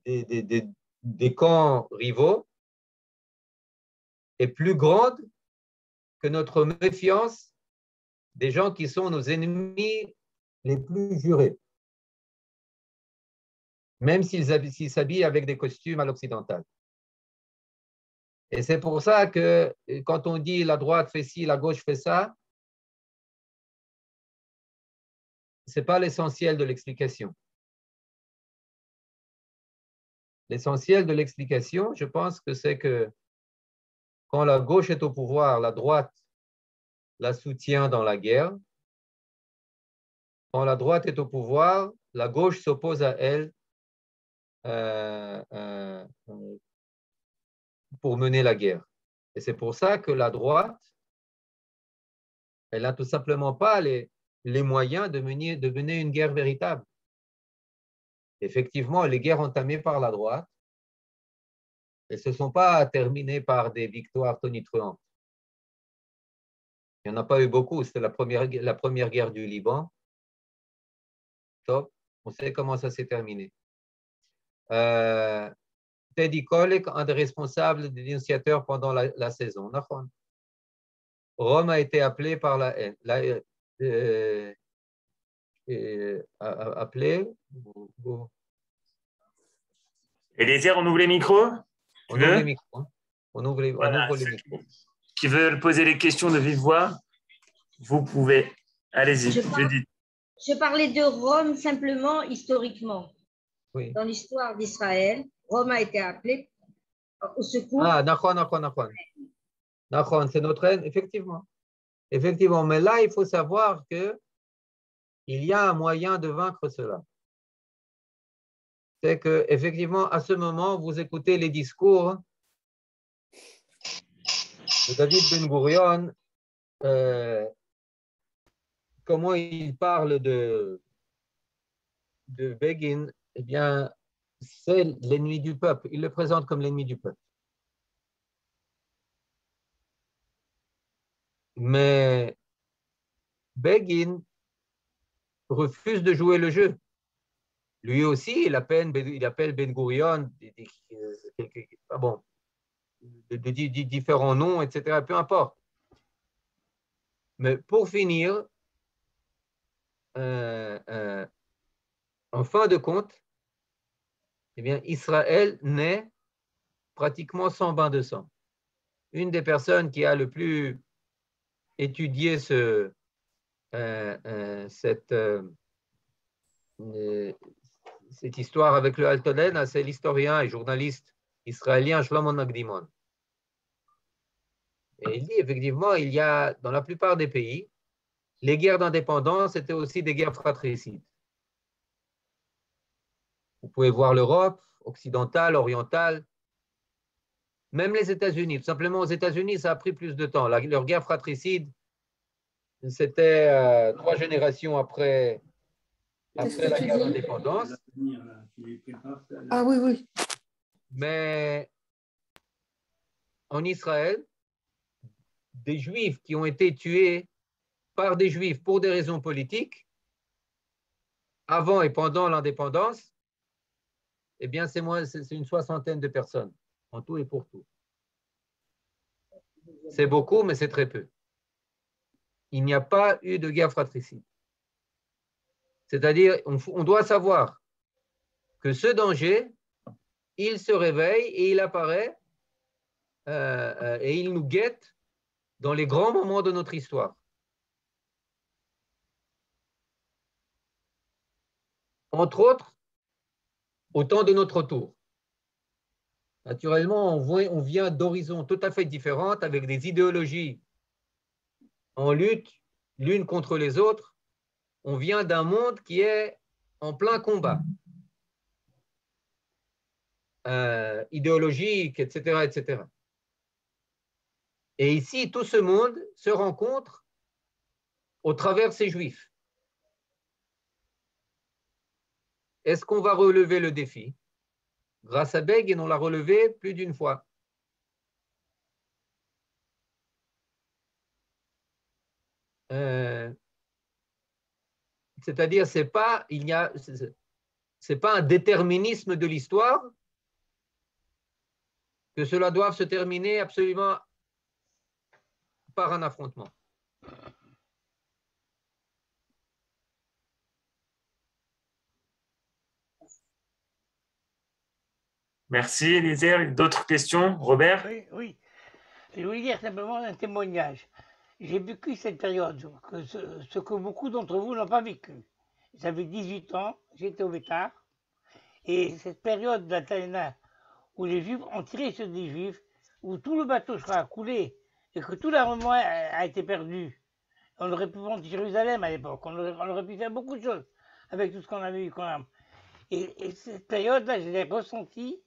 des camps rivaux est plus grande que notre méfiance des gens qui sont nos ennemis les plus jurés, même s'ils s'habillent avec des costumes à l'occidental. Et c'est pour ça que quand on dit la droite fait ci, la gauche fait ça, ce n'est pas l'essentiel de l'explication. L'essentiel de l'explication, je pense que c'est que quand la gauche est au pouvoir, la droite la soutient dans la guerre. Quand la droite est au pouvoir, la gauche s'oppose à elle pour mener la guerre. Et c'est pour ça que la droite, elle n'a tout simplement pas les moyens de mener une guerre véritable. Effectivement, les guerres entamées par la droite, elles ne se sont pas terminées par des victoires tonitruantes. Il n'y en a pas eu beaucoup. C'était la première guerre du Liban. Top. On sait comment ça s'est terminé. Teddy Kollek, un des responsables, des initiateurs pendant la saison. Rome a été appelé par la haine. Appelé. Eliezer, on ouvre les micros? On ouvre les micros. On ouvre les micros. Qui veulent poser les questions de vive voix, vous pouvez. Allez-y. Je parlais de Rome simplement historiquement. Oui. Dans l'histoire d'Israël, Rome a été appelée au secours. Ah, Nachon, c'est notre haine, effectivement. Effectivement, mais là, il faut savoir qu'il y a un moyen de vaincre cela. C'est que, effectivement, à ce moment, vous écoutez les discours de David Ben Gurion, comment il parle de Begin, eh bien, c'est l'ennemi du peuple. Il le présente comme l'ennemi du peuple. Mais Begin refuse de jouer le jeu. Lui aussi, il appelle Ben Gurion de différents noms, etc. Peu importe. Mais pour finir, en fin de compte, eh bien, Israël naît pratiquement sans bain de sang. Une des personnes qui a le plus étudié cette histoire avec le Altonen, c'est l'historien et journaliste israélien Shlomo Nagdimon. Et il dit effectivement, il y a dans la plupart des pays, les guerres d'indépendance étaient aussi des guerres fratricides. Vous pouvez voir l'Europe occidentale, orientale, même les États-Unis. Tout simplement, aux États-Unis, ça a pris plus de temps. Leur guerre fratricide, c'était 3 générations après la guerre d'indépendance. Ah oui, oui. Mais en Israël, des Juifs qui ont été tués par des Juifs pour des raisons politiques, avant et pendant l'indépendance, eh bien, c'est une 60aine de personnes, en tout et pour tout. C'est beaucoup, mais c'est très peu. Il n'y a pas eu de guerre fratricide. C'est-à-dire, on doit savoir que ce danger, il se réveille et il apparaît et il nous guette dans les grands moments de notre histoire. Entre autres, au temps de notre tour. Naturellement, on vient d'horizons tout à fait différentes, avec des idéologies en lutte l'une contre les autres. On vient d'un monde qui est en plein combat. Idéologique, etc., etc. Et ici, tout ce monde se rencontre au travers ces Juifs. Est-ce qu'on va relever le défi? Grâce à Begin, on l'a relevé plus d'une fois. C'est-à-dire, c'est pas un déterminisme de l'histoire que cela doit se terminer absolument par un affrontement. Merci, Eliezer. D'autres questions, Robert? Oui. Je voulais dire simplement un témoignage. J'ai vécu cette période, ce que beaucoup d'entre vous n'ont pas vécu. J'avais 18 ans, j'étais au Bétard, et cette période d'Altalena, où les Juifs ont tiré sur des Juifs, où tout le bateau sera coulé, et que tout l'armement a été perdu. On aurait pu vendre Jérusalem à l'époque, on aurait pu faire beaucoup de choses avec tout ce qu'on avait eu quand même. Et cette période-là, je l'ai ressentie,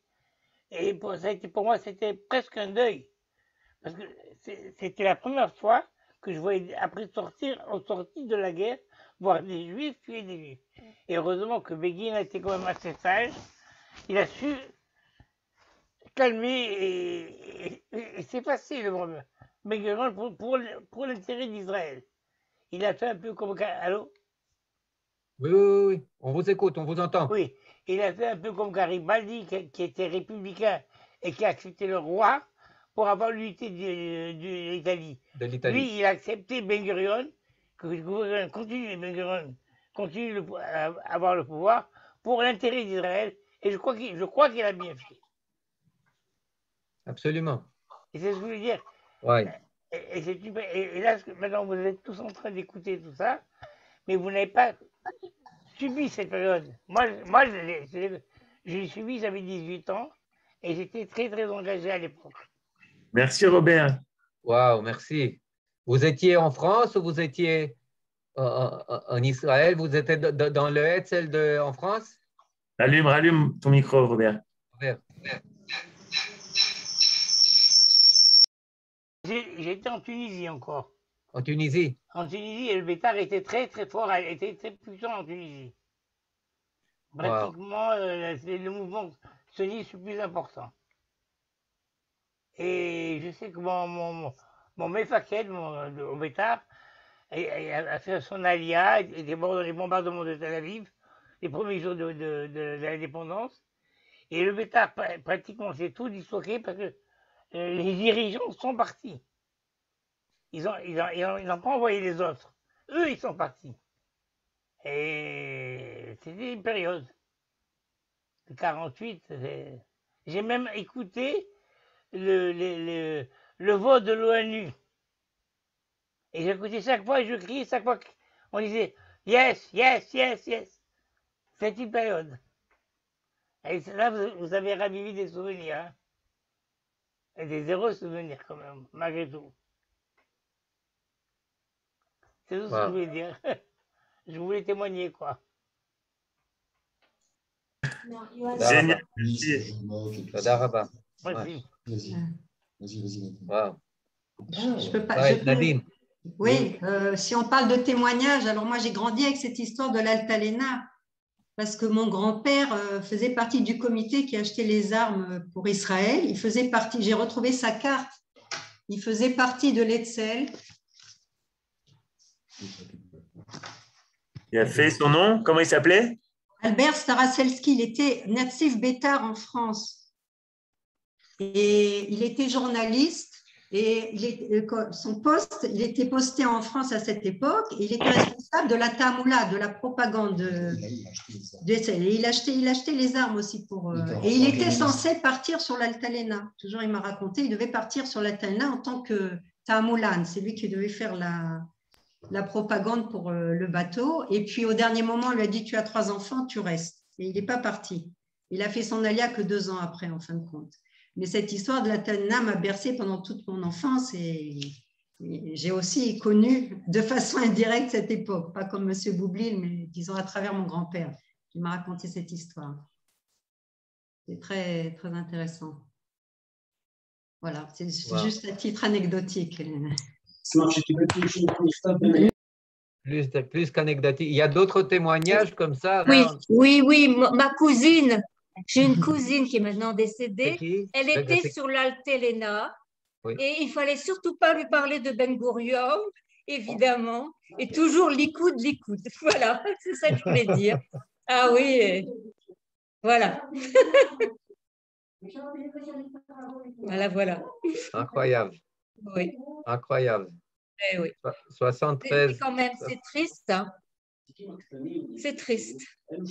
et pour moi, c'était presque un deuil. Parce que c'était la première fois que je voyais, après sortie de la guerre, voir des Juifs tuer des Juifs. Et heureusement que Begin a été quand même assez sage. Il a su calmer et s'effacer le problème. Begin pour l'intérêt d'Israël. Il a fait un peu comme... Allô? Oui. On vous écoute, on vous entend. Oui. Il a fait un peu comme Garibaldi, qui était républicain et qui a accepté le roi pour avoir l'unité de l'Italie. Lui, il a accepté Ben Gurion, que le gouvernement continue à avoir le pouvoir pour l'intérêt d'Israël, et je crois qu'il a bien fait. Absolument. Et c'est ce que je veux dire. Ouais. Et là, maintenant, vous êtes tous en train d'écouter tout ça, mais vous n'avez pas subi cette période. Moi je l'ai subi, j'avais 18 ans, et j'étais très, très engagé à l'époque. Merci, Robert. Waouh, merci. Vous étiez en France ou vous étiez en Israël? Vous étiez dans le Hetzel en France? Rallume ton micro, Robert. J'étais en Tunisie encore. En Tunisie? En Tunisie, et le Bétard était très, très fort, était très puissant en Tunisie. Pratiquement, le mouvement sioniste le plus important. Et je sais que mon Mefaket, au Bétard, a fait son alia, était mort dans les bombardements de Tel Aviv, les premiers jours de l'indépendance. Et le Bétard, pratiquement, s'est tout disloqué parce que les dirigeants sont partis. Ils n'ont pas envoyé les autres. Eux, ils sont partis. Et c'était une période de 48. J'ai même écouté le vote de l'ONU. Et j'écoutais chaque fois et je criais chaque fois qu'on disait yes, yes, yes, yes. C'est une période. Et là, vous avez ravivé des souvenirs. Hein? Et des heureux souvenirs quand même, malgré tout. C'est tout ce que je voulais dire. Je voulais témoigner, quoi. Génial. Merci. Vas-y. Wow. Je peux pas. Nadine. Oui, si on parle de témoignage, alors moi j'ai grandi avec cette histoire de l'Altalena parce que mon grand-père faisait partie du comité qui achetait les armes pour Israël. Il faisait partie, j'ai retrouvé sa carte, il faisait partie de l'Etzel. Il a fait son nom, comment il s'appelait? Albert Staraselski, il était Natsif Bétard en France. Et il était journaliste et son poste, il était posté en France à cette époque et il était responsable de la tamoula, de la propagande d'Etzel. Et il achetait les armes aussi pour… et il était censé partir sur l'Altalena. Toujours, il m'a raconté, il devait partir sur l'Altalena en tant que tamoulan. C'est lui qui devait faire la propagande pour le bateau. Et puis, au dernier moment, on lui a dit, tu as 3 enfants, tu restes. Et il n'est pas parti. Il a fait son alia que 2 ans après, en fin de compte. Mais cette histoire de la Talna m'a bercée pendant toute mon enfance et j'ai aussi connu de façon indirecte cette époque. Pas comme M. Boublil, mais disons à travers mon grand-père qui m'a raconté cette histoire. C'est très, très intéressant. Voilà, c'est juste à titre anecdotique. Plus qu'anecdotique. Il y a d'autres témoignages comme ça là. Oui, ma cousine, j'ai une cousine qui est maintenant décédée. Elle était sur l'Altalena et il fallait surtout pas lui parler de Ben Gurion, évidemment, et toujours Likoud. Voilà, c'est ça que je voulais dire. Ah oui, voilà. Voilà. Incroyable. Oui. Incroyable. Oui. 73. Quand même, c'est triste. Hein. C'est triste. Il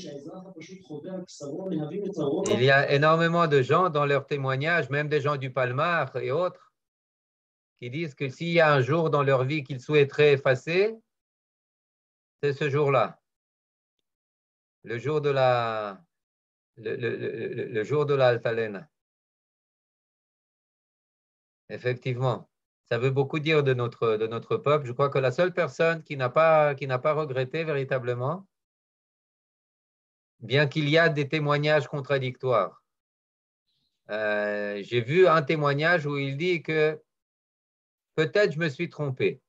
y a énormément de gens dans leurs témoignages, même des gens du Palmar et autres, qui disent que s'il y a un jour dans leur vie qu'ils souhaiteraient effacer, c'est ce jour-là. Le jour de le jour de la Altalena. Effectivement. Ça veut beaucoup dire de notre peuple. Je crois que la seule personne qui n'a pas regretté véritablement, bien qu'il y a des témoignages contradictoires. J'ai vu un témoignage où il dit que peut-être je me suis trompé.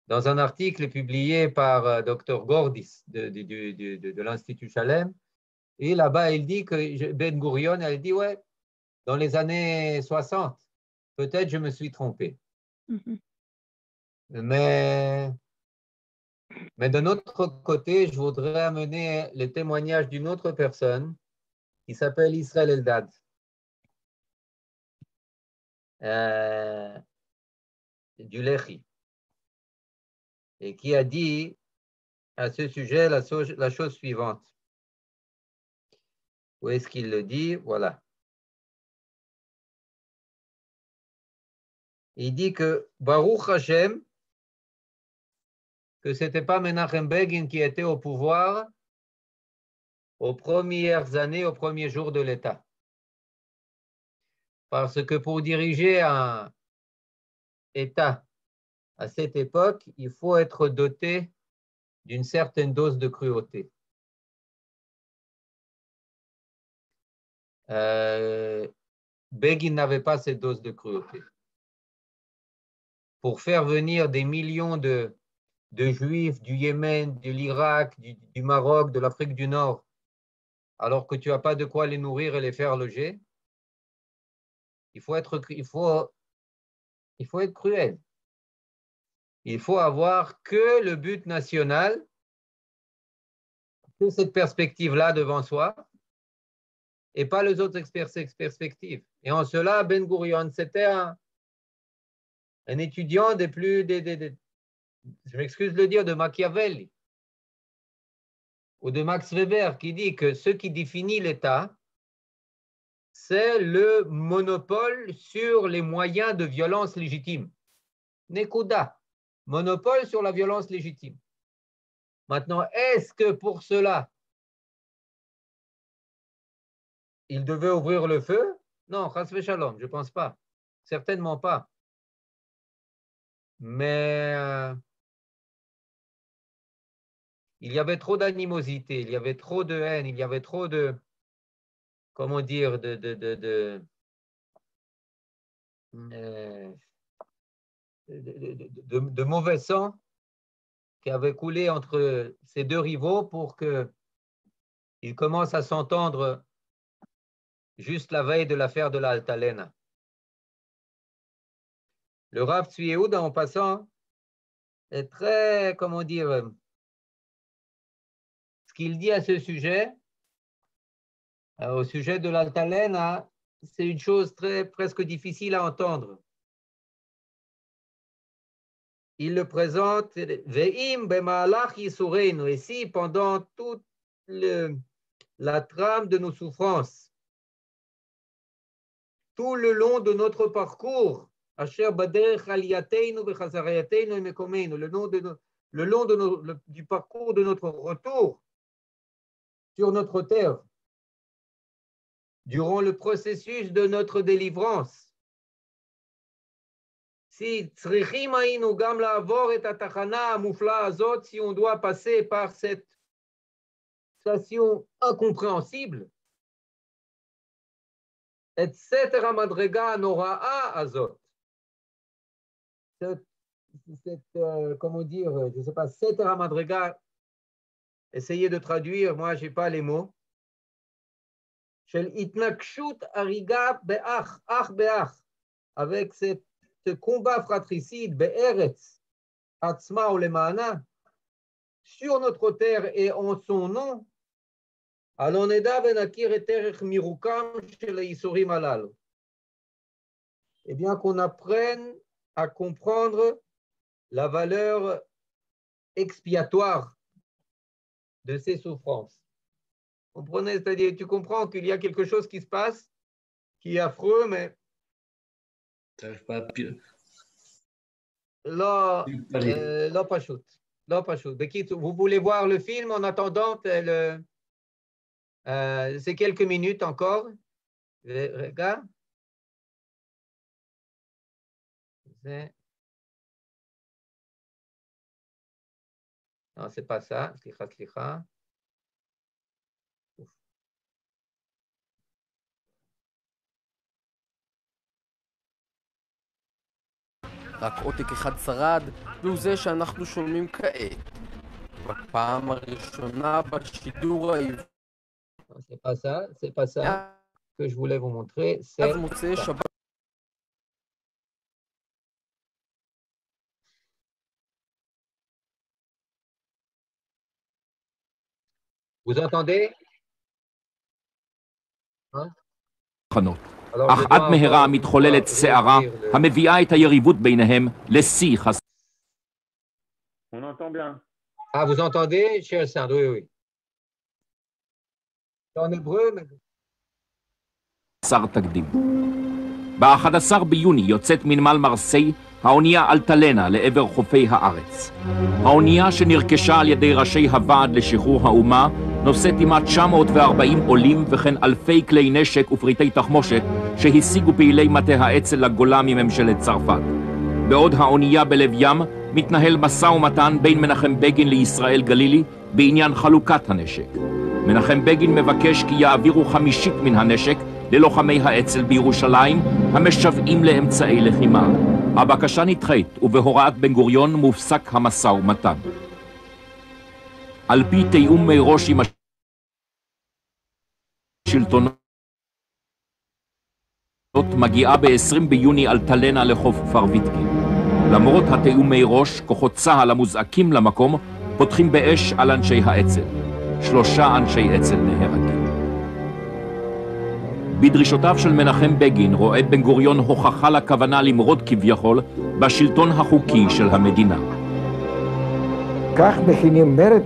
Dans un article publié par Dr Gordis de l'Institut Shalem, et là-bas, il dit que Ben Gurion, elle dit, ouais, dans les années 60, peut-être je me suis trompé. Mm-hmm. Mais de notre côté, je voudrais amener le témoignage d'une autre personne qui s'appelle Israël Eldad. Du Lehi. Et qui a dit à ce sujet la chose suivante. Où est-ce qu'il le dit? Voilà. Il dit que Baruch Hashem, que ce n'était pas Menachem Begin qui était au pouvoir aux premières années, aux premiers jours de l'État. Parce que pour diriger un État à cette époque, il faut être doté d'une certaine dose de cruauté. Begin n'avait pas cette dose de cruauté. Pour faire venir des millions de Juifs du Yémen, de l'Irak, du Maroc, de l'Afrique du Nord, alors que tu n'as pas de quoi les nourrir et les faire loger, il faut être cruel. Il faut avoir que le but national, que cette perspective-là devant soi, et pas les autres perspectives. Et en cela, Ben Gurion, c'était un étudiant des plus, je m'excuse de le dire, de Machiavelli ou de Max Weber, qui dit que ce qui définit l'État, c'est le monopole sur les moyens de violence légitime. Nekuda, monopole sur la violence légitime. Maintenant, est-ce que pour cela, il devait ouvrir le feu? Non, chas v'shalom, je ne pense pas. Certainement pas. Mais il y avait trop d'animosité, il y avait trop de haine, il y avait trop de, comment dire, de mauvais sang qui avait coulé entre ces deux rivaux pour qu'ils commencent à s'entendre juste la veille de l'affaire de la Altalena. Le Rav Tzvi Yehuda, en passant, est très, comment dire, ce qu'il dit à ce sujet, au sujet de l'Altalena, c'est une chose presque difficile à entendre. Il le présente, Ve'im b'ma'alach yisureinu, et si pendant toute la trame de nos souffrances, tout le long de notre parcours, asher baderech aliyateinu v'chazarayateinu mekomeinu, le long du parcours de notre retour sur notre terre, durant le processus de notre délivrance, si on doit passer par cette station incompréhensible, את סתר המדרגה הנוראה הזאת. Comment dire, je ne sais pas, סתר המדרגה, essayez de traduire, moi je n'ai pas les mots, של התנגשות הריגה באח, אח באח, avec ce combat fratricide בארץ עצמה ולמענה, sur notre terre et en son nom, alors נדע ונכיר את ערך מירוקם של הייסורים הללו. Eh bien qu'on apprenne à comprendre la valeur expiatoire de ces souffrances. Comprenez, c'est-à-dire, tu comprends qu'il y a quelque chose qui se passe, qui est affreux, mais... Là, pas shoot. Là, pas shoot. Vous voulez voir le film en attendant c'est quelques minutes encore. Regarde. Non, c'est pas ça. Slicha. רק עותק אחד שרד, והוא זה שאנחנו שומעים כעת. בפעם הראשונה בשידור העברי. C'est pas ça que je voulais vous montrer. C'est מוצאי שבת. Vous entendez? אך עד מהרה מתחוללת סערה המביאה את היריבות ביניהם לשיא חסר. On entend bien. Ah, vous entendez, cher Sandro? Oui. En hébreu, mais... חסר תקדים. ב-11 ביוני יוצאת מנמל מרסיי האונייה אלטלנה לעבר חופי הארץ. האונייה שנרכשה על ידי ראשי הוועד לשחרור האומה נושאת עימה 940 עולים וכן אלפי כלי נשק ופריטי תחמושת שהשיגו פעילי מטה האצ"ל לגולה מממשלת צרפת. בעוד האונייה בלב ים מתנהל משא ומתן בין מנחם בגין לישראל גלילי בעניין חלוקת הנשק. מנחם בגין מבקש כי יעבירו 50% מן הנשק ללוחמי האצ"ל בירושלים המשוועים לאמצעי לחימה. הבקשה נדחית ובהוראת בן גוריון מופסק המשא ומתן. על פי תיאום מראש עם השלטונות מגיעה ב-20 ביוני אלטלנה לחוף כפר ויתקין. למרות התיאום מראש, כוחות צה"ל המוזעקים למקום פותחים באש על אנשי האצ"ל. 3 אנשי אצ"ל נהרגים. בדרישותיו של מנחם בגין רואה בן גוריון הוכחה לכוונה למרוד כביכול בשלטון החוקי של המדינה. כך מכינים מרד,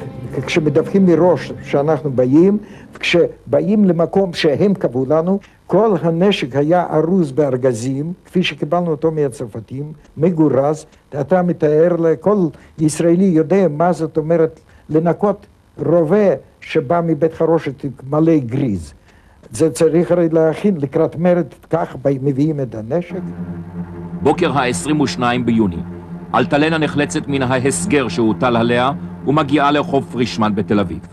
כשמדווחים מראש שאנחנו באים, וכשבאים למקום שהם קבעו לנו, כל הנשק היה ארוז בארגזים, כפי שקיבלנו אותו מהצרפתים, מגורז. אתה מתאר לכל ישראלי יודע מה זאת אומרת לנקות רובה שבא מבית חרושת מלא גריז. זה צריך הרי להכין לקראת מרד, כך מביאים את הנשק. בוקר ה-22 ביוני, אלטלנה נחלצת מן ההסגר שהוטל עליה ומגיעה לחוף פרישמן בתל אביב.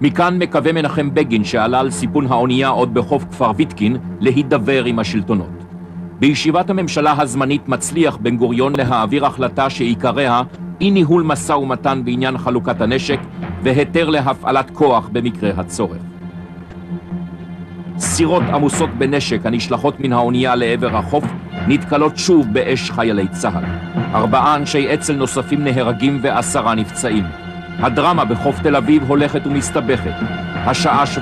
מכאן מקווה מנחם בגין שעלה על סיפון האונייה עוד בחוף כפר ויתקין להידבר עם השלטונות. בישיבת הממשלה הזמנית מצליח בן גוריון להעביר החלטה שעיקריה אי ניהול משא ומתן בעניין חלוקת הנשק והיתר להפעלת כוח במקרה הצורך. סירות עמוסות בנשק הנשלחות מן האונייה לעבר החוף נתקלות שוב באש חיילי צה"ל. 4 אנשי אצ"ל נוספים נהרגים ו10 נפצעים. הדרמה בחוף תל אביב הולכת ומסתבכת. השעה 17:00.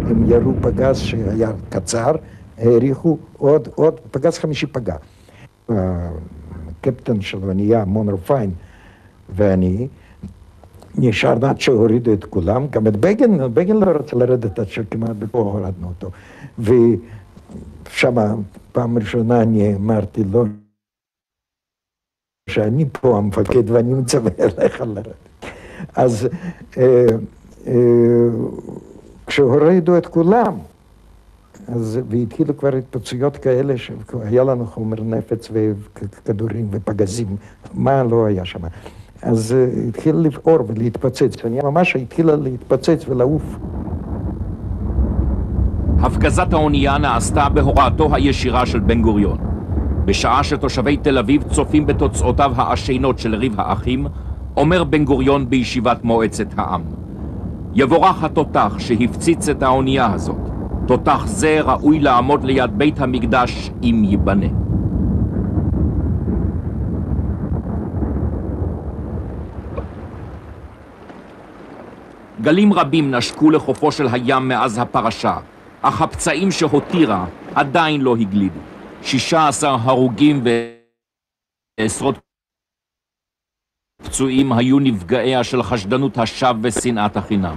הם ירו פגז שהיה קצר, העריכו עוד פגז 5 פגע. הקפטן של האונייה, מונרו פיין, ואני נשארנו עד שהורידו את כולם, גם את בגין לא רצה לרדת עד שכמעט בפה הורדנו אותו. ושם פעם ראשונה אני אמרתי לו שאני פה המפקד ואני מצווה אליך לרדת. אז כשהורידו את כולם, אז, והתחילו כבר התפוצצויות כאלה שהיה לנו חומר נפץ וכדורים ופגזים, מה לא היה שם. אז התחיל לבעור ולהתפוצץ, ממש התחילה להתפוצץ ולעוף. הפגזת האונייה נעשתה בהוראתו הישירה של בן גוריון. בשעה שתושבי תל אביב צופים בתוצאותיו העשיינות של ריב האחים, אומר בן גוריון בישיבת מועצת העם: יבורך התותח שהפציץ את האונייה הזאת. תותח זה ראוי לעמוד ליד בית המקדש אם ייבנה. גלים רבים נשקו לחופו של הים מאז הפרשה, אך הפצעים שהותירה עדיין לא הגלידו. 16 הרוגים ועשרות פצועים היו נפגעיה של חשדנות השווא ושנאת החינם.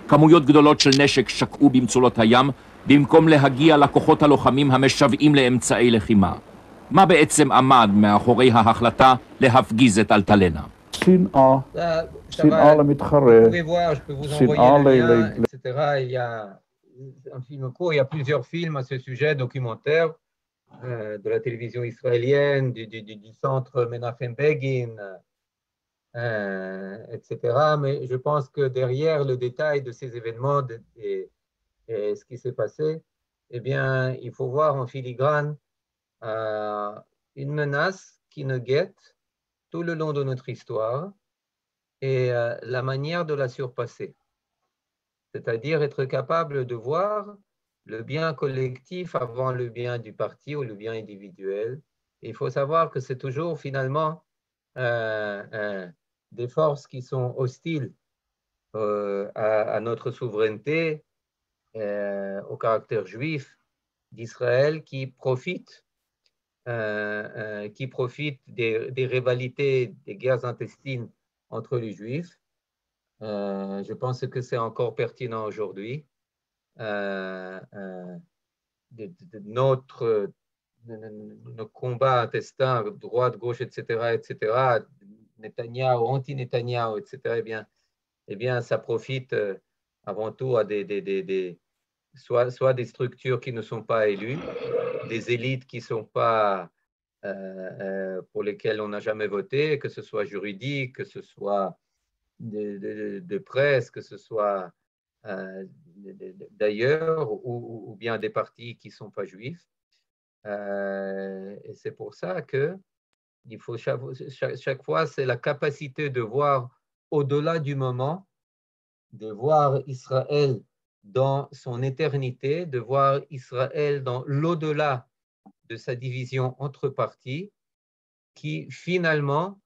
כמויות גדולות של נשק שקעו במצולות הים, במקום להגיע לכוחות הלוחמים המשוועים לאמצעי לחימה. מה בעצם עמד מאחורי ההחלטה להפגיז את אלטלנה? שנאה למתחרה, שנאה etc. Il y a un film court, il y a plusieurs films à ce sujet, documentaires, de la télévision israélienne, du centre Menachem Begin, etc. Mais je pense que derrière le détail de ces événements et ce qui s'est passé, eh bien, il faut voir en filigrane une menace qui nous guette tout le long de notre histoire et la manière de la surpasser. C'est-à-dire être capable de voir le bien collectif avant le bien du parti ou le bien individuel. Et il faut savoir que c'est toujours finalement des forces qui sont hostiles à notre souveraineté, au caractère juif d'Israël, qui profitent des rivalités, des guerres intestines entre les Juifs. Je pense que c'est encore pertinent aujourd'hui. Nos combats intestins, droite, gauche, etc., Netanyahou, anti-Netanyahou, etc., eh bien, ça profite avant tout à soit des structures qui ne sont pas élues, des élites qui ne sont pas pour lesquelles on n'a jamais voté, que ce soit juridique, que ce soit de presse, que ce soit d'ailleurs, ou bien des partis qui ne sont pas juifs. Et c'est pour ça que il faut chaque fois, c'est la capacité de voir au-delà du moment, de voir Israël dans son éternité, de voir Israël dans l'au-delà de sa division entre partis, qui finalement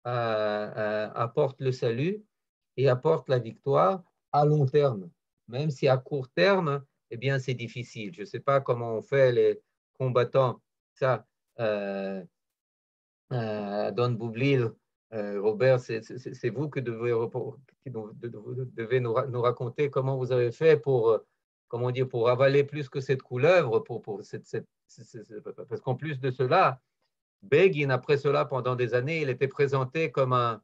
apporte le salut et apporte la victoire à long terme. Même si à court terme, eh bien, c'est difficile. Je ne sais pas comment on fait les combattants. Ça, Don Boublil, Robert, c'est vous qui devez nous raconter comment vous avez fait pour, comment dire, pour avaler plus que cette couleuvre, parce qu'en plus de cela, Begin, après cela, pendant des années, il était présenté comme un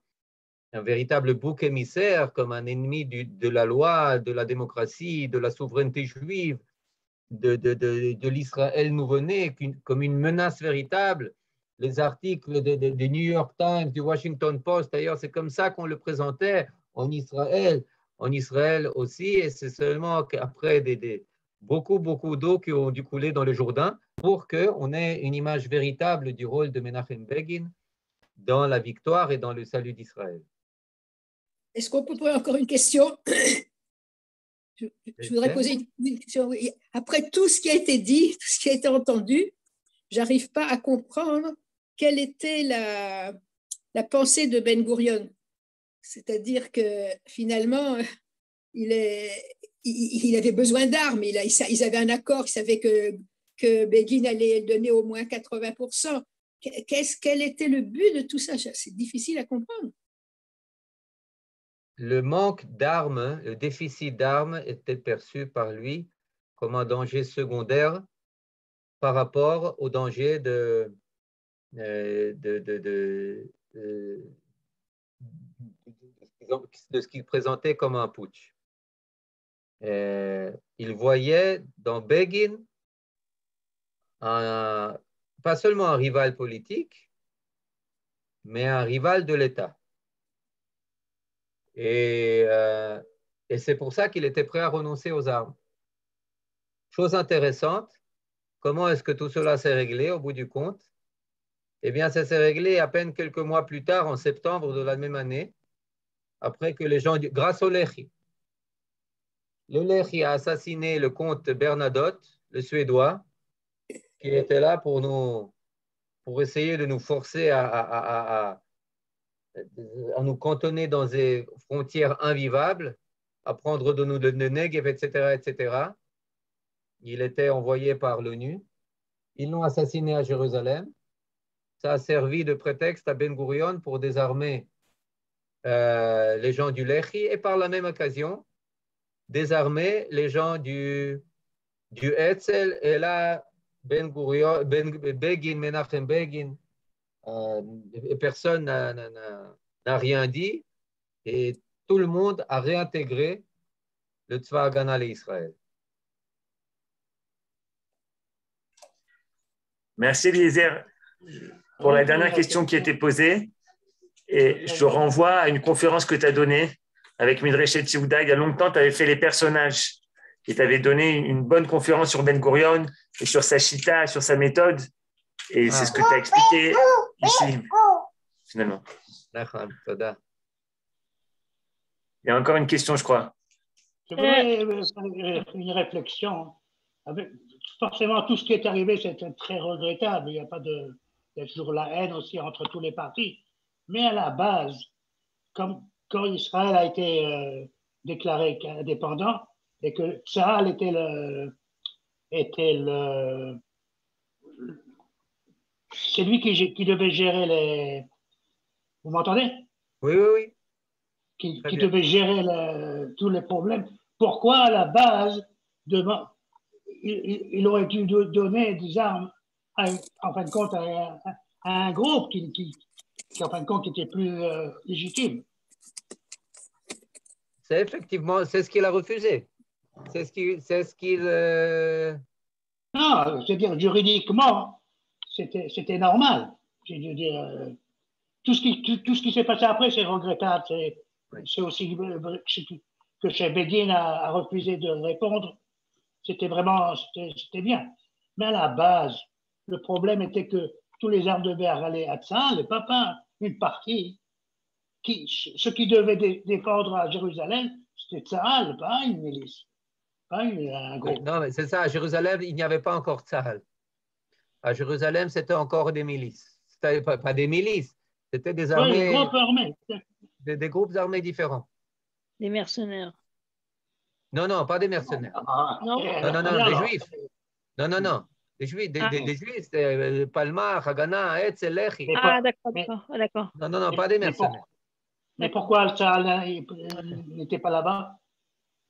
véritable bouc émissaire, comme un ennemi de la loi, de la démocratie, de la souveraineté juive, de l'Israël nouveau-né, comme une menace véritable. Les articles du New York Times, du Washington Post, d'ailleurs, c'est comme ça qu'on le présentait en Israël aussi, et c'est seulement qu'après beaucoup d'eau qui ont dû couler dans le Jourdain pour qu'on ait une image véritable du rôle de Menachem Begin dans la victoire et dans le salut d'Israël. Est-ce qu'on peut poser encore une question? Je voudrais poser une question. Après tout ce qui a été dit, tout ce qui a été entendu, je n'arrive pas à comprendre quelle était la pensée de Ben Gurion. C'est-à-dire que finalement, il avait besoin d'armes, ils avaient un accord, ils savaient que Begin allait donner au moins 80%. Quel était le but de tout ça? C'est difficile à comprendre. Le manque d'armes, le déficit d'armes était perçu par lui comme un danger secondaire par rapport au danger de ce qu'il présentait comme un putsch. il voyait dans Begin pas seulement un rival politique, mais un rival de l'État. Et c'est pour ça qu'il était prêt à renoncer aux armes. Chose intéressante, comment est-ce que tout cela s'est réglé au bout du compte? Eh bien, ça s'est réglé à peine quelques mois plus tard, en septembre de la même année, après que les gens, grâce au Lehi. Le Lehi a assassiné le comte Bernadotte, le Suédois, qui était là pour essayer de nous forcer à nous cantonner dans des frontières invivables, à prendre de nous le Negev, etc., etc. Il était envoyé par l'ONU. Ils l'ont assassiné à Jérusalem. Ça a servi de prétexte à Ben Gurion pour désarmer les gens du Lehi et par la même occasion, désarmer les gens du Hetzel. Et là, Ben Gurion, Begin, Menachem Begin, personne n'a rien dit et tout le monde a réintégré le Tzva Hagana l'Israël. Merci Eliezer pour la dernière question qui a été posée. Et je renvoie à une conférence que tu as donnée avec Midreshet Yehuda. Il y a longtemps, tu avais fait les personnages et tu avais donné une bonne conférence sur Ben Gurion et sur sa chita, sur sa méthode. Et c'est ce que tu as expliqué ici, finalement. Il y a encore une question, je crois. Je voudrais faire une réflexion. Forcément, tout ce qui est arrivé, c'est très regrettable. Il y a toujours la haine aussi entre tous les partis. Mais à la base, quand Israël a été déclaré indépendant et que Tsahal c'est lui qui devait gérer les... Vous m'entendez? Oui, oui, oui. Qui devait gérer tous les problèmes. Pourquoi, à la base, il aurait dû donner des armes, en fin de compte, à un groupe qui en fin de compte, était plus légitime? C'est effectivement, c'est ce qu'il a refusé. C'est ce qu'il... Non, c'est-à-dire, juridiquement, c'était normal. Je veux dire, tout ce qui s'est passé après, c'est regrettable. C'est aussi que chez Begin a refusé de répondre. C'était bien. Mais à la base, le problème était que tous les armes devaient aller à Tzahal, et pas une partie. Ceux qui devaient défendre à Jérusalem, c'était Tzahal, pas une milice, pas un groupe. Non, mais c'est ça, à Jérusalem, il n'y avait pas encore Tzahal. À Jérusalem, c'était encore des milices. C'était pas des milices, c'était des armées. Oui, des groupes armés. Des groupes armés différents. Des mercenaires. Non, pas des mercenaires. Non, des juifs. Non. Des juifs, des juifs, Palma, Hagana, Hetzel, Lehi. D'accord. Non, pas des mercenaires. Mais pourquoi Tsahal n'était pas là-bas?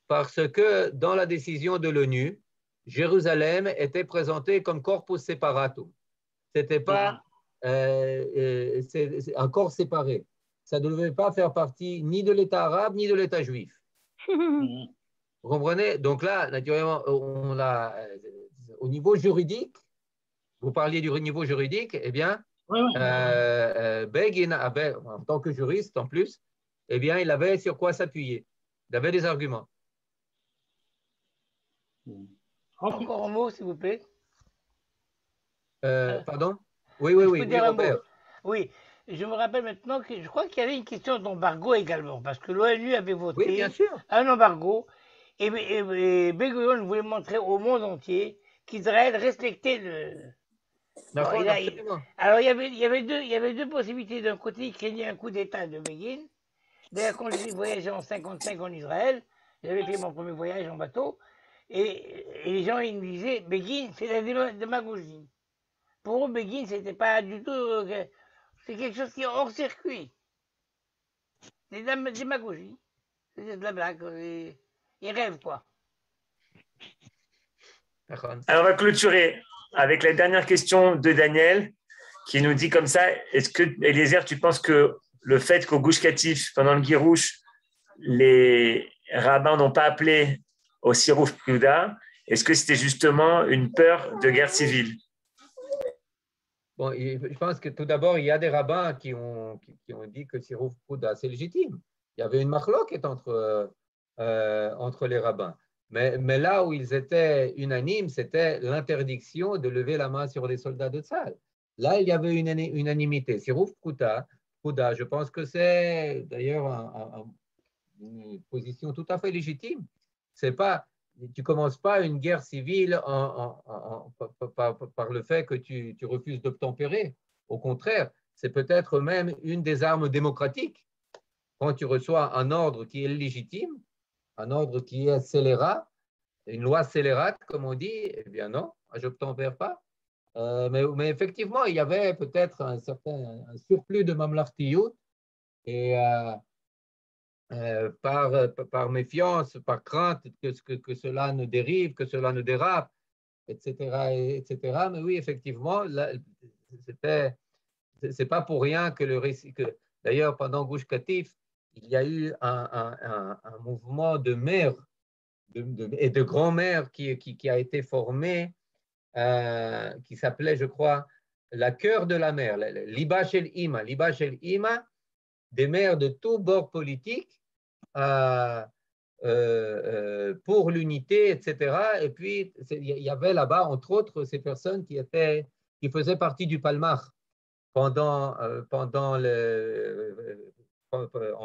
Parce que dans la décision de l'ONU, Jérusalem était présenté comme corpus separatum. Ce n'était pas c'est un corps séparé. Ça ne devait pas faire partie ni de l'État arabe ni de l'État juif. Vous comprenez? Donc là, naturellement, au niveau juridique, vous parliez du niveau juridique, eh bien, Begin avait, en tant que juriste en plus, eh bien, il avait sur quoi s'appuyer. Il avait des arguments. Encore un mot, s'il vous plaît. Pardon? Oui, Robert. Oui, je me rappelle maintenant que je crois qu'il y avait une question d'embargo également, parce que l'ONU avait voté un embargo, et Ben-Gurion voulait montrer au monde entier qu'Israël respectait le... Alors, il y avait deux possibilités. D'un côté, il craignait un coup d'État de Begin. D'ailleurs, quand j'ai voyagé en 1955 en Israël, j'avais fait mon premier voyage en bateau, et les gens ils me disaient, Begin, c'est la démagogie. Pour eux, Begin, c'était pas du tout... c'est quelque chose qui est hors circuit. C'est de la démagogie. C'est de la blague. Ils rêvent, quoi. Alors, on va clôturer avec la dernière question de Daniel, qui nous dit comme ça, est-ce que, Eliezer, tu penses que le fait qu'au Gush Katif, pendant le Girouche, les rabbins n'ont pas appelé au Sirouf Pkouda? Est-ce que c'était justement une peur de guerre civile? Bon, je pense que tout d'abord, il y a des rabbins qui ont dit que Sirouf Pkouda, c'est légitime. Il y avait une marloquette entre les rabbins. Mais là où ils étaient unanimes, c'était l'interdiction de lever la main sur les soldats de Tzahal. Là, il y avait une unanimité. Sirouf Pkouda, je pense que c'est d'ailleurs une position tout à fait légitime. C'est pas, tu commences pas une guerre civile par le fait que tu refuses d'obtempérer. Au contraire, c'est peut-être même une des armes démocratiques. Quand tu reçois un ordre qui est légitime, un ordre qui est scélérat, une loi scélérate, comme on dit, eh bien non, je n'obtempère pas. Mais effectivement, il y avait peut-être un surplus de mamlartiyut et par méfiance, par crainte que cela ne dérive, que cela ne dérape, etc. Mais oui, effectivement, c'est pas pour rien que le récit, d'ailleurs, pendant Gush Katif, il y a eu un mouvement de maires et de grands-mères qui a été formé, qui s'appelait, je crois, la Cœur de la mer, Liba Shel Ima, des maires de tous bords politiques pour l'unité, etc. Et puis, il y avait là-bas, entre autres, ces personnes qui faisaient partie du Palmar en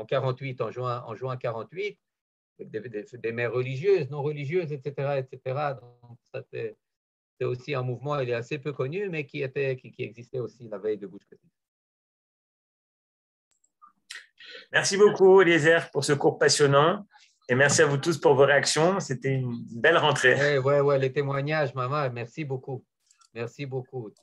48, en juin 48, des mères religieuses, non religieuses, etc. Donc, c'est aussi un mouvement, il est assez peu connu, mais qui existait aussi la veille de Gush Katif. Merci beaucoup, Eliezer, pour ce cours passionnant. Et merci à vous tous pour vos réactions. C'était une belle rentrée. Ouais, les témoignages, maman, merci beaucoup. Merci beaucoup.